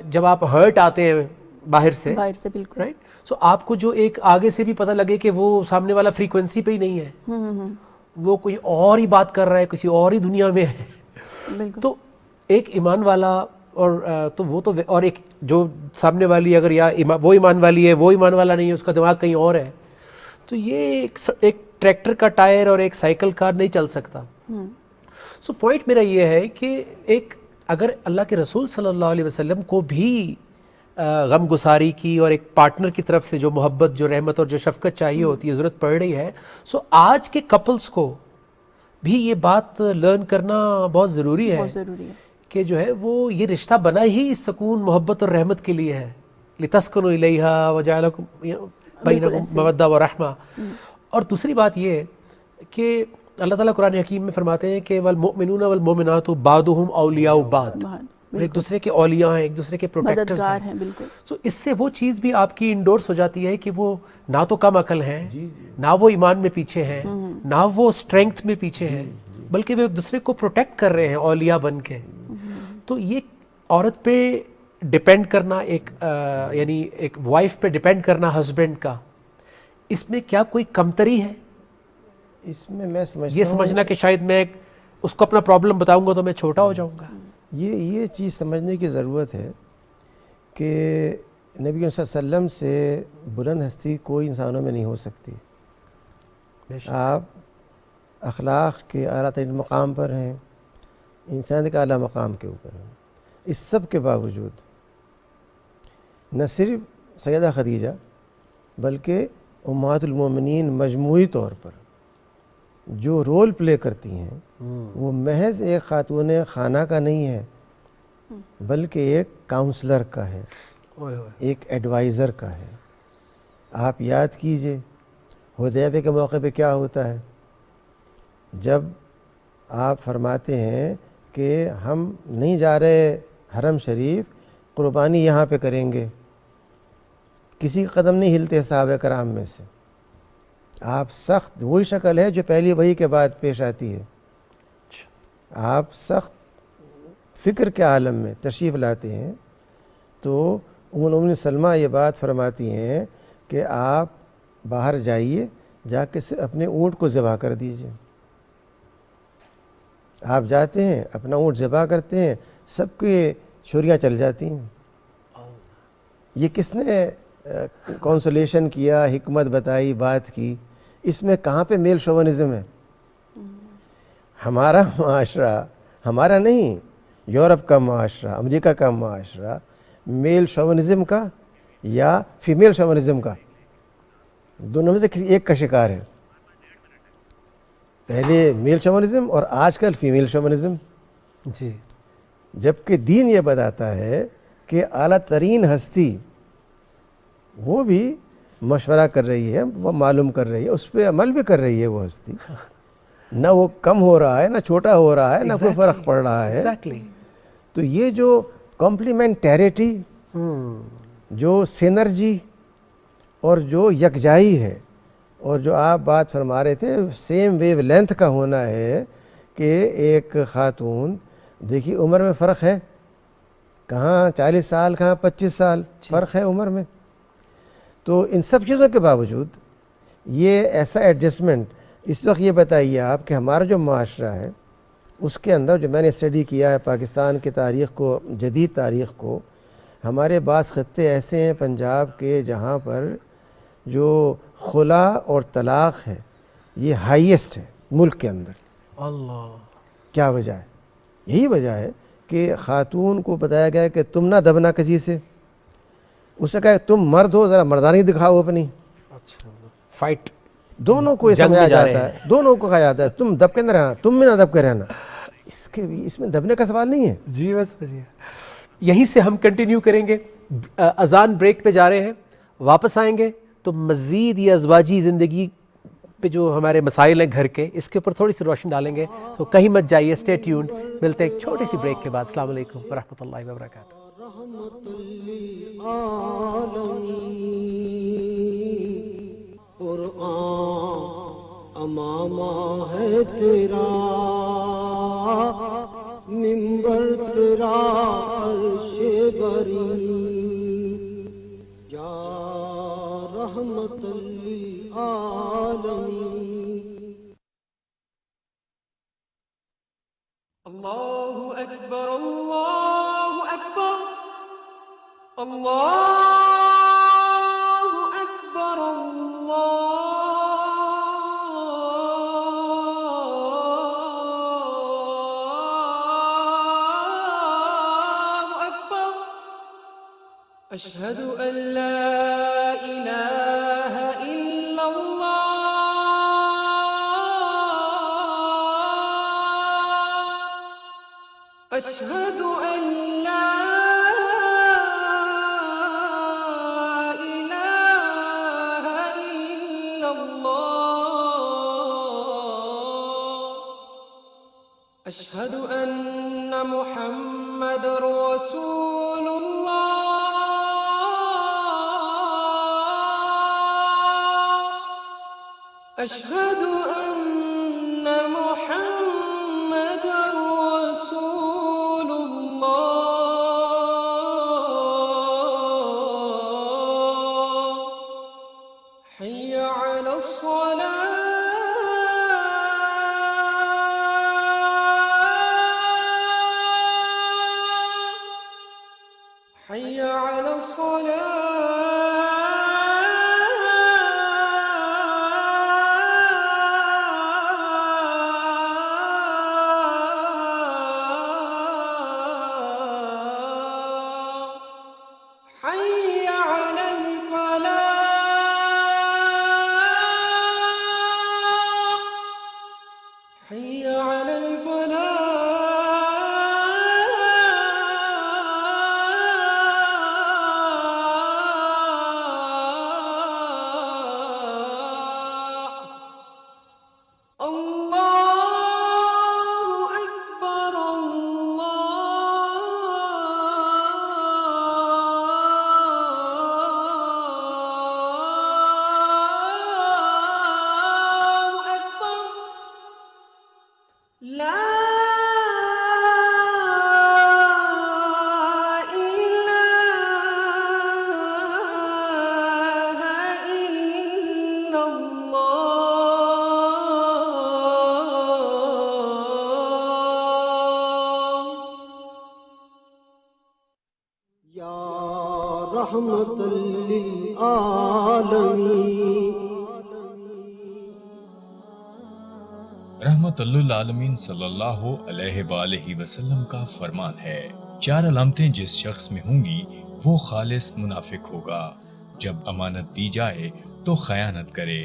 جب آپ ہرٹ آتے ہیں باہر سے بالکل رائٹ، سو آپ کو جو ایک آگے سے بھی پتہ لگے کہ وہ سامنے والا فریکوینسی پہ ہی نہیں ہے، وہ کوئی اور ہی بات کر رہا ہے، کسی اور ہی دنیا میں ہے. تو ایک ایمان والا اور تو وہ تو اور ایک جو سامنے والی اگر یا وہ ایمان والی ہے وہ ایمان والا نہیں ہے، اس کا دماغ کہیں اور ہے، تو یہ ایک ٹریکٹر کا ٹائر اور ایک سائیکل کا نہیں چل سکتا. سو پوائنٹ میرا یہ ہے کہ ایک اگر اللہ کے رسول صلی اللہ علیہ وسلم کو بھی غم گساری کی اور ایک پارٹنر کی طرف سے جو محبت، جو رحمت اور جو شفقت چاہیے ہوتی ہے، ضرورت پڑ رہی ہے، سو آج کے کپلز کو بھی یہ بات لرن کرنا بہت ضروری ہے کہ جو ہے وہ یہ رشتہ بنا ہی سکون، محبت اور رحمت کے لیے ہے. لِتَسْكُنُوا إِلَيْهَا وَجَعَلَكُمْ بَيْنَكُمْ مَوَدَّةً وَرَحْمَةً. اور دوسری بات یہ کہ اللہ تعالیٰ قرآن حکیم میں فرماتے ہیں کہ وَالْمُؤْمِنُونَ وَالْمُؤْمِنَاتُ بَعْضُهُمْ أَوْلِيَاءُ بَعْضٍ. ایک دوسرے کے اولیاء ہیں, ایک دوسرے کے پروٹیکٹرز مددگار ہیں. ہیں. بالکل. سو اس سے وہ چیز بھی آپ کی انڈورس ہو جاتی ہے کہ وہ نہ تو کم عقل ہیں, نہ وہ ایمان میں پیچھے ہیں, نہ وہ اسٹرینگتھ میں پیچھے ہیں, بلکہ وہ ایک دوسرے کو پروٹیکٹ کر رہے ہیں اولیاء بن کے. تو یہ عورت پہ ڈپینڈ کرنا, ایک یعنی ایک وائف پہ ڈپینڈ کرنا ہسبینڈ کا, اس میں کیا کوئی کمتری ہے؟ اس میں میں سمجھتا یہ ہوں سمجھنا کہ شاید میں اس کو اپنا پرابلم بتاؤں گا تو میں چھوٹا ہو جاؤں گا. یہ چیز سمجھنے کی ضرورت ہے کہ نبی صلی اللہ علیہ وسلم سے بلند ہستی کوئی انسانوں میں نہیں ہو سکتی. آپ اخلاق کے اعلیٰ ترین مقام پر ہیں, انسان کے اعلیٰ مقام کے اوپر ہیں. اس سب کے باوجود نہ صرف سیدہ خدیجہ بلکہ امہات المومنین مجموعی طور پر جو رول پلے کرتی ہیں وہ محض ایک خاتون خانہ کا نہیں ہے, بلکہ ایک کاؤنسلر کا ہے, ایک ایڈوائزر کا ہے. آپ یاد کیجئے حدیبیہ کے موقع پہ کیا ہوتا ہے, جب آپ فرماتے ہیں کہ ہم نہیں جا رہے حرم شریف, قربانی یہاں پہ کریں گے, کسی قدم نہیں ہلتے صحابہ کرام میں سے. آپ سخت وہی شکل ہے جو پہلی وحی کے بعد پیش آتی ہے. آپ سخت فکر کے عالم میں تشریف لاتے ہیں تو ام المؤمنین سلمہ یہ بات فرماتی ہیں کہ آپ باہر جائیے, جا کے اپنے اونٹ کو ذبح کر دیجئے. آپ جاتے ہیں اپنا اونٹ ذبح کرتے ہیں, سب کے چھریاں چل جاتی ہیں. یہ کس نے کونسولیشن کیا, حکمت بتائی, بات کی؟ اس میں کہاں پہ میل شوونزم ہے؟ ہمارا معاشرہ, ہمارا نہیں, یورپ کا معاشرہ, امریکہ کا معاشرہ میل شوونزم کا یا فیمیل شوونزم کا, دونوں میں سے کسی ایک کا شکار ہے. پہلے میل شوونزم اور آج کل فیمیل شوونزم. جی. جبکہ دین یہ بتاتا ہے کہ اعلیٰ ترین ہستی وہ بھی مشورہ کر رہی ہے, وہ معلوم کر رہی ہے, اس پہ عمل بھی کر رہی ہے وہ ہستی. نہ وہ کم ہو رہا ہے, نہ چھوٹا ہو رہا ہے, نہ کوئی فرق پڑ رہا ہے. تو یہ جو کمپلیمنٹیریٹی, جو سینرجی اور جو یکجائی ہے, اور جو آپ بات فرما رہے تھے سیم ویو لینتھ کا ہونا ہے کہ ایک خاتون, دیکھیے عمر میں فرق ہے, کہاں 40 سال کہاں 25 سال فرق ہے عمر میں. تو ان سب چیزوں کے باوجود یہ ایسا ایڈجسٹمنٹ, اس وقت یہ بتائیے آپ کہ ہمارا جو معاشرہ ہے اس کے اندر, جو میں نے اسٹڈی کیا ہے پاکستان کی تاریخ کو, جدید تاریخ کو, ہمارے بعض خطے ایسے ہیں پنجاب کے جہاں پر جو خلا اور طلاق ہے یہ ہائیسٹ ہے ملک کے اندر. اللہ, کیا وجہ ہے؟ یہی وجہ ہے کہ خاتون کو بتایا گیا کہ تم نہ دبنا کسی سے. اسے کہا تم مرد ہو, ذرا مردانی دکھاؤ اپنی. فائٹ, دونوں کو یہ سمجھایا جاتا ہے, دونوں کو کہا جاتا ہے تم دب کے نہ رہنا, تم بھی نہ دب کے رہنا. اس میں دبنے کا سوال نہیں ہے. جی بس یہیں سے ہم کنٹینیو کریں گے. اذان بریک پہ جا رہے ہیں, واپس آئیں گے تو مزید یہ ازواجی زندگی پہ جو ہمارے مسائل ہیں گھر کے, اس کے اوپر تھوڑی سی روشنی ڈالیں گے. تو کہیں مت جائیے, اسٹے ٹیونڈ. ملتے ہیں ایک چھوٹی سی بریک کے بعد. السلام علیکم ورحمۃ اللہ وبرکاتہ. قرآن امامہ ہے تیرا, منبر تیرا عرش بری, یا رحمت للعالمین. اللہ اکبر, اللہ اکبر, اللہ اکبر, اللہ اکبر. اشہد ان لا الہ الا اللہ, اشہد ان لا الہ الا اللہ, اشہد ان محمد محمد رسول الله أشهد أن محمد رسول الله حي على الصلاة حي على الصلاة حي على الفلاح حي على الفلاح الله أكبر الله أكبر لا إله إلا الله یا رحمت للعالمین رحمت للعالمین صلی اللہ علیہ وآلہ وسلم کا فرمان ہے، 4 علامتیں جس شخص میں ہوں گی وہ خالص منافق ہوگا۔ جب امانت دی جائے تو خیانت کرے،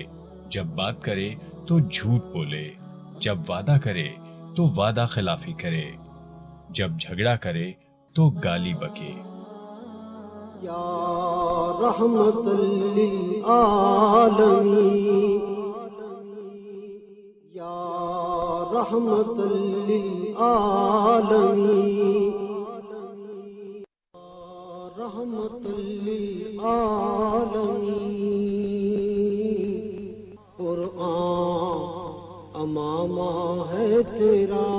جب بات کرے تو جھوٹ بولے، جب وعدہ کرے تو وعدہ خلافی کرے، جب جھگڑا کرے تو گالی بکے۔ یا رحمت للعالمین یا رحمت للعالمین رحمت للعالمین قرآن امامہ ہے تیرا،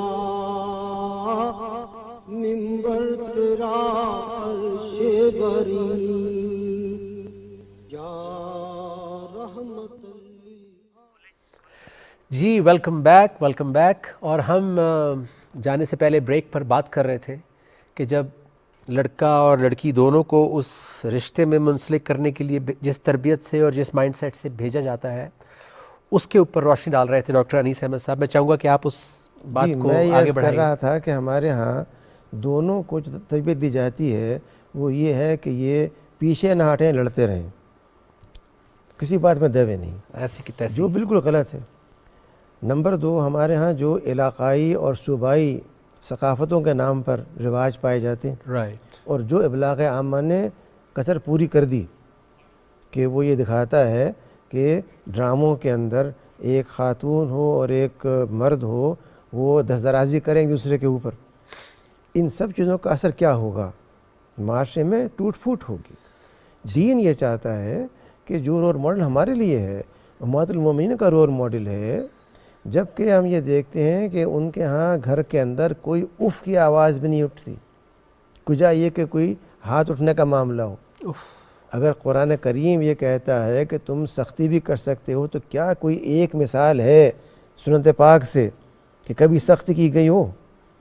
منبر تیرا عرش بری، یا رحمت جی ویلکم بیک اور ہم جانے سے پہلے بریک پر بات کر رہے تھے کہ جب لڑکا اور لڑکی دونوں کو اس رشتے میں منسلک کرنے کے لیے جس تربیت سے اور جس مائنڈ سیٹ سے بھیجا جاتا ہے اس کے اوپر روشنی ڈال رہے تھے ڈاکٹر انیس احمد صاحب۔ میں چاہوں گا کہ آپ اس بات کو میں آگے یہ کر بڑھائیں۔ رہا تھا کہ ہمارے ہاں دونوں کو جو تربیت دی جاتی ہے وہ یہ ہے کہ یہ پیچھے نہ ہٹیں، لڑتے رہیں، کسی بات میں دبے نہیں، ایسی کی تیسی۔ جو بالکل غلط ہے۔ نمبر 2، ہمارے ہاں جو علاقائی اور صوبائی ثقافتوں کے نام پر رواج پائے جاتے ہیں رائٹ، اور جو ابلاغ عامہ نے کثر پوری کر دی کہ وہ یہ دکھاتا ہے کہ ڈراموں کے اندر ایک خاتون ہو اور ایک مرد ہو، وہ دست درازی کریں ایک دوسرے کے اوپر، ان سب چیزوں کا اثر کیا ہوگا؟ معاشرے میں ٹوٹ پھوٹ ہوگی۔ دین یہ چاہتا ہے کہ جو رول ماڈل ہمارے لیے ہے امہات المومنین کا رول ماڈل ہے، جبکہ ہم یہ دیکھتے ہیں کہ ان کے ہاں گھر کے اندر کوئی اف کی آواز بھی نہیں اٹھتی، کجا یہ کہ کوئی ہاتھ اٹھنے کا معاملہ ہو۔ اگر قرآن کریم یہ کہتا ہے کہ تم سختی بھی کر سکتے ہو تو کیا کوئی ایک مثال ہے سنت پاک سے کہ کبھی سختی کی گئی ہو؟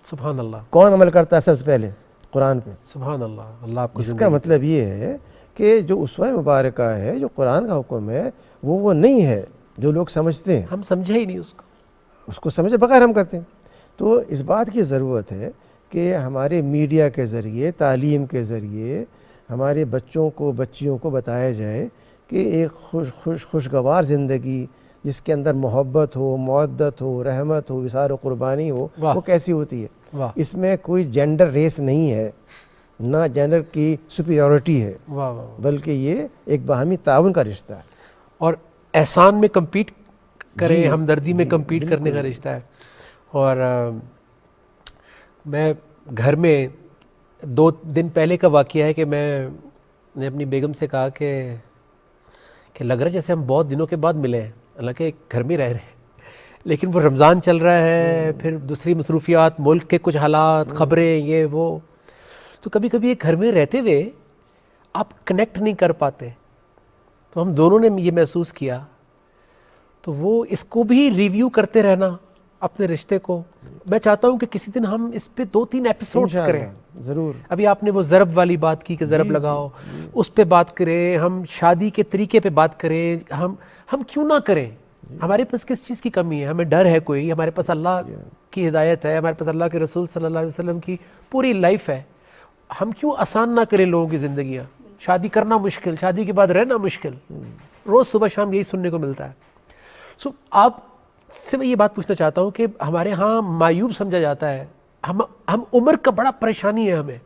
سبحان اللہ، کون عمل کرتا ہے سب سے پہلے؟ قرآن پہ۔ سبحان اللہ، اللہ آپ کو جس کا مطلب یہ ہے کہ جو اسوہ مبارکہ ہے، جو قرآن کا حکم ہے، وہ نہیں ہے جو لوگ سمجھتے ہیں، ہم سمجھے ہی نہیں اس کو سمجھے بغیر ہم کرتے ہیں۔ تو اس بات کی ضرورت ہے کہ ہمارے میڈیا کے ذریعے، تعلیم کے ذریعے ہمارے بچوں کو، بچیوں کو بتایا جائے کہ ایک خوشگوار زندگی جس کے اندر محبت ہو، مودت ہو، رحمت ہو، وصال و قربانی ہو، وہ کیسی ہوتی ہے۔ اس میں کوئی جینڈر ریس نہیں ہے، نہ جینڈر کی سپیریورٹی ہے، بلکہ یہ ایک باہمی تعاون کا رشتہ ہے، اور احسان میں کمپیٹ کریں، ہمدردی میں کمپیٹ کرنے کا رشتہ ہے۔ اور میں گھر میں 2 دن پہلے کا واقعہ ہے کہ میں نے اپنی بیگم سے کہا کہ لگ رہا ہے جیسے ہم بہت دنوں کے بعد ملے ہیں، حالانکہ ایک گھر میں رہ رہے ہیں، لیکن وہ رمضان چل رہا ہے، پھر دوسری مصروفیات، ملک کے کچھ حالات، خبریں، یہ وہ، تو کبھی کبھی ایک گھر میں رہتے ہوئے آپ کنیکٹ نہیں کر پاتے. تو ہم دونوں نے یہ محسوس کیا، تو وہ اس کو بھی ریویو کرتے رہنا اپنے رشتے کو. میں چاہتا ہوں کہ کسی دن ہم اس پہ 2-3 ایپیسوڈز کریں. ضرور. ابھی آپ نے وہ ضرب والی بات کی کہ ضرب لگاؤ، اس پہ بات کریں، ہم شادی کے طریقے پہ بات کریں. ہم کیوں نہ کریں؟ ہمارے پاس کس چیز کی کمی ہے؟ ہمیں ڈر ہے کوئی؟ ہمارے پاس اللہ کی ہدایت ہے، ہمارے پاس اللہ کے رسول صلی اللہ علیہ وسلم کی پوری لائف ہے. ہم کیوں آسان نہ کریں لوگوں کی زندگیاں؟ شادی کرنا مشکل، شادی کے بعد رہنا مشکل، روز صبح شام یہی سننے کو ملتا ہے. سو آپ سے میں یہ بات پوچھنا چاہتا ہوں کہ ہمارے ہاں معیوب سمجھا جاتا ہے. ہم عمر کا بڑا پریشانی ہے ہمیں.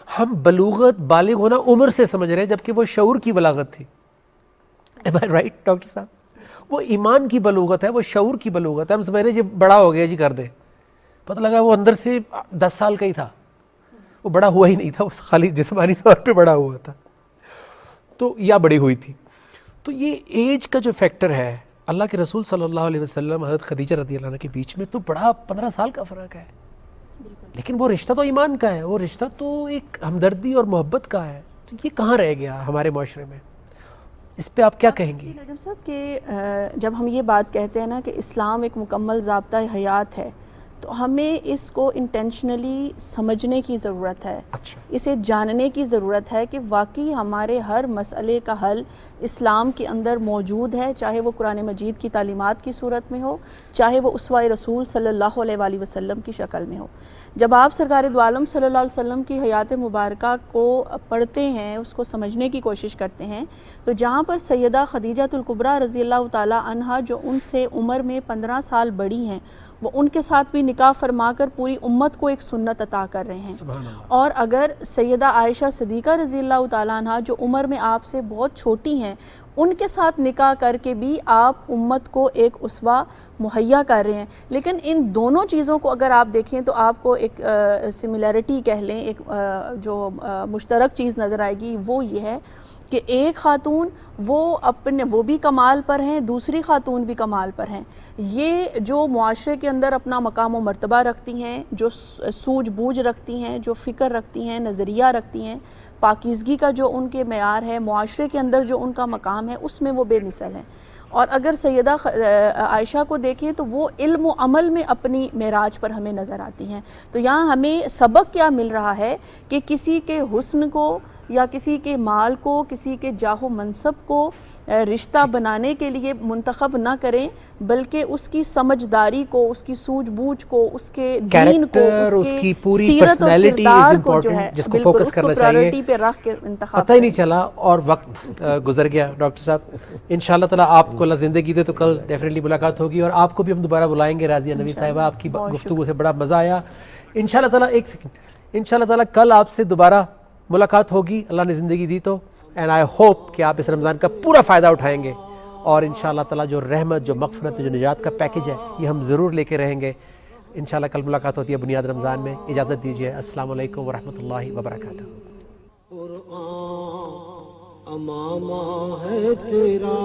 ہم بلوغت، بالغ ہونا عمر سے سمجھ رہے ہیں، جبکہ وہ شعور کی بلاغت تھی. Am I right ڈاکٹر صاحب؟ وہ ایمان کی بلوغت ہے، وہ شعور کی بلوغت ہے. ہم سمجھ رہے جی بڑا ہو گیا جی کر دے، پتہ لگا وہ اندر سے 10 سال کا ہی تھا، وہ بڑا ہوا ہی نہیں تھا، وہ خالی جسمانی طور پہ بڑا ہوا تھا تو یا بڑی ہوئی تھی. تو یہ ایج کا جو فیکٹر ہے، اللہ کے رسول صلی اللہ علیہ وسلم حضرت خدیجہ رضی اللہ عنہ کے بیچ میں تو بڑا 15 سال کا فرق ہے، لیکن وہ رشتہ تو ایمان کا ہے، وہ رشتہ تو ایک ہمدردی اور محبت کا ہے. تو یہ کہاں رہ گیا ہمارے معاشرے میں؟ اس پہ آپ کیا کہیں گی؟ نجم صاحب کہ جب ہم یہ بات کہتے ہیں نا کہ اسلام ایک مکمل ضابطہ حیات ہے، تو ہمیں اس کو انٹینشنلی سمجھنے کی ضرورت ہے. اسے جاننے کی ضرورت ہے کہ واقعی ہمارے ہر مسئلے کا حل اسلام کے اندر موجود ہے، چاہے وہ قرآن مجید کی تعلیمات کی صورت میں ہو، چاہے وہ اسوہ رسول صلی اللہ علیہ وآلہ وسلم کی شکل میں ہو. جب آپ سرکار دو عالم صلی اللہ علیہ وسلم کی حیات مبارکہ کو پڑھتے ہیں، اس کو سمجھنے کی کوشش کرتے ہیں، تو جہاں پر سیدہ خدیجہ الکبریٰ رضی اللہ تعالی عنہا جو ان سے عمر میں 15 سال بڑی ہیں، وہ ان کے ساتھ بھی نکاح فرما کر پوری امت کو ایک سنت عطا کر رہے ہیں. اور اگر سیدہ عائشہ صدیقہ رضی اللہ تعالیٰ عنہ جو عمر میں آپ سے بہت چھوٹی ہیں، ان کے ساتھ نکاح کر کے بھی آپ امت کو ایک اسوہ مہیا کر رہے ہیں. لیکن ان دونوں چیزوں کو اگر آپ دیکھیں تو آپ کو ایک سملیرٹی کہہ لیں، ایک جو مشترک چیز نظر آئے گی، وہ یہ ہے کہ ایک خاتون وہ بھی کمال پر ہیں، دوسری خاتون بھی کمال پر ہیں. یہ جو معاشرے کے اندر اپنا مقام و مرتبہ رکھتی ہیں، جو سوجھ بوجھ رکھتی ہیں، جو فکر رکھتی ہیں، نظریہ رکھتی ہیں، پاکیزگی کا جو ان کے معیار ہے، معاشرے کے اندر جو ان کا مقام ہے، اس میں وہ بے مثل ہیں. اور اگر سیدہ عائشہ کو دیکھیں تو وہ علم و عمل میں اپنی معراج پر ہمیں نظر آتی ہیں. تو یہاں ہمیں سبق کیا مل رہا ہے کہ کسی کے حسن کو یا کسی کے مال کو، کسی کے جاہ و منصب کو رشتہ بنانے کے لیے منتخب نہ کریں، بلکہ اس کی سمجھداری کو، اس کی سوجھ بوجھ کو، اس کے دین کو، اس کی پوری سیرت و کردار کو جو ہے جس کو فوکس کرنا چاہیے، پرائورٹی پہ رکھ کے انتخاب. پتہ ہی نہیں چلا اور وقت گزر گیا. ڈاکٹر صاحب انشاءاللہ تعالیٰ آپ کو اللہ زندگی دے تو کل ڈیفینیٹلی ملاقات ہوگی، اور آپ کو بھی ہم دوبارہ بلائیں گے. راضیہ نبی صاحبہ، آپ کی گفتگو سے بڑا مزہ آیا. انشاءاللہ تعالیٰ ایک سیکنڈ، انشاءاللہ تعالیٰ کل آپ سے دوبارہ ملاقات ہوگی، اللہ نے زندگی دی تو. اینڈ آئی ہوپ کہ آپ اس رمضان کا پورا فائدہ اٹھائیں گے، اور انشاءاللہ تعالیٰ جو رحمت، جو مغفرت، جو نجات کا پیکج ہے، یہ ہم ضرور لے کے رہیں گے. انشاءاللہ کل ملاقات ہوتی ہے بنیاد رمضان میں. اجازت دیجیے. السلام علیکم ورحمۃ اللہ وبرکاتہ. قرآن امامہ ہے تیرا.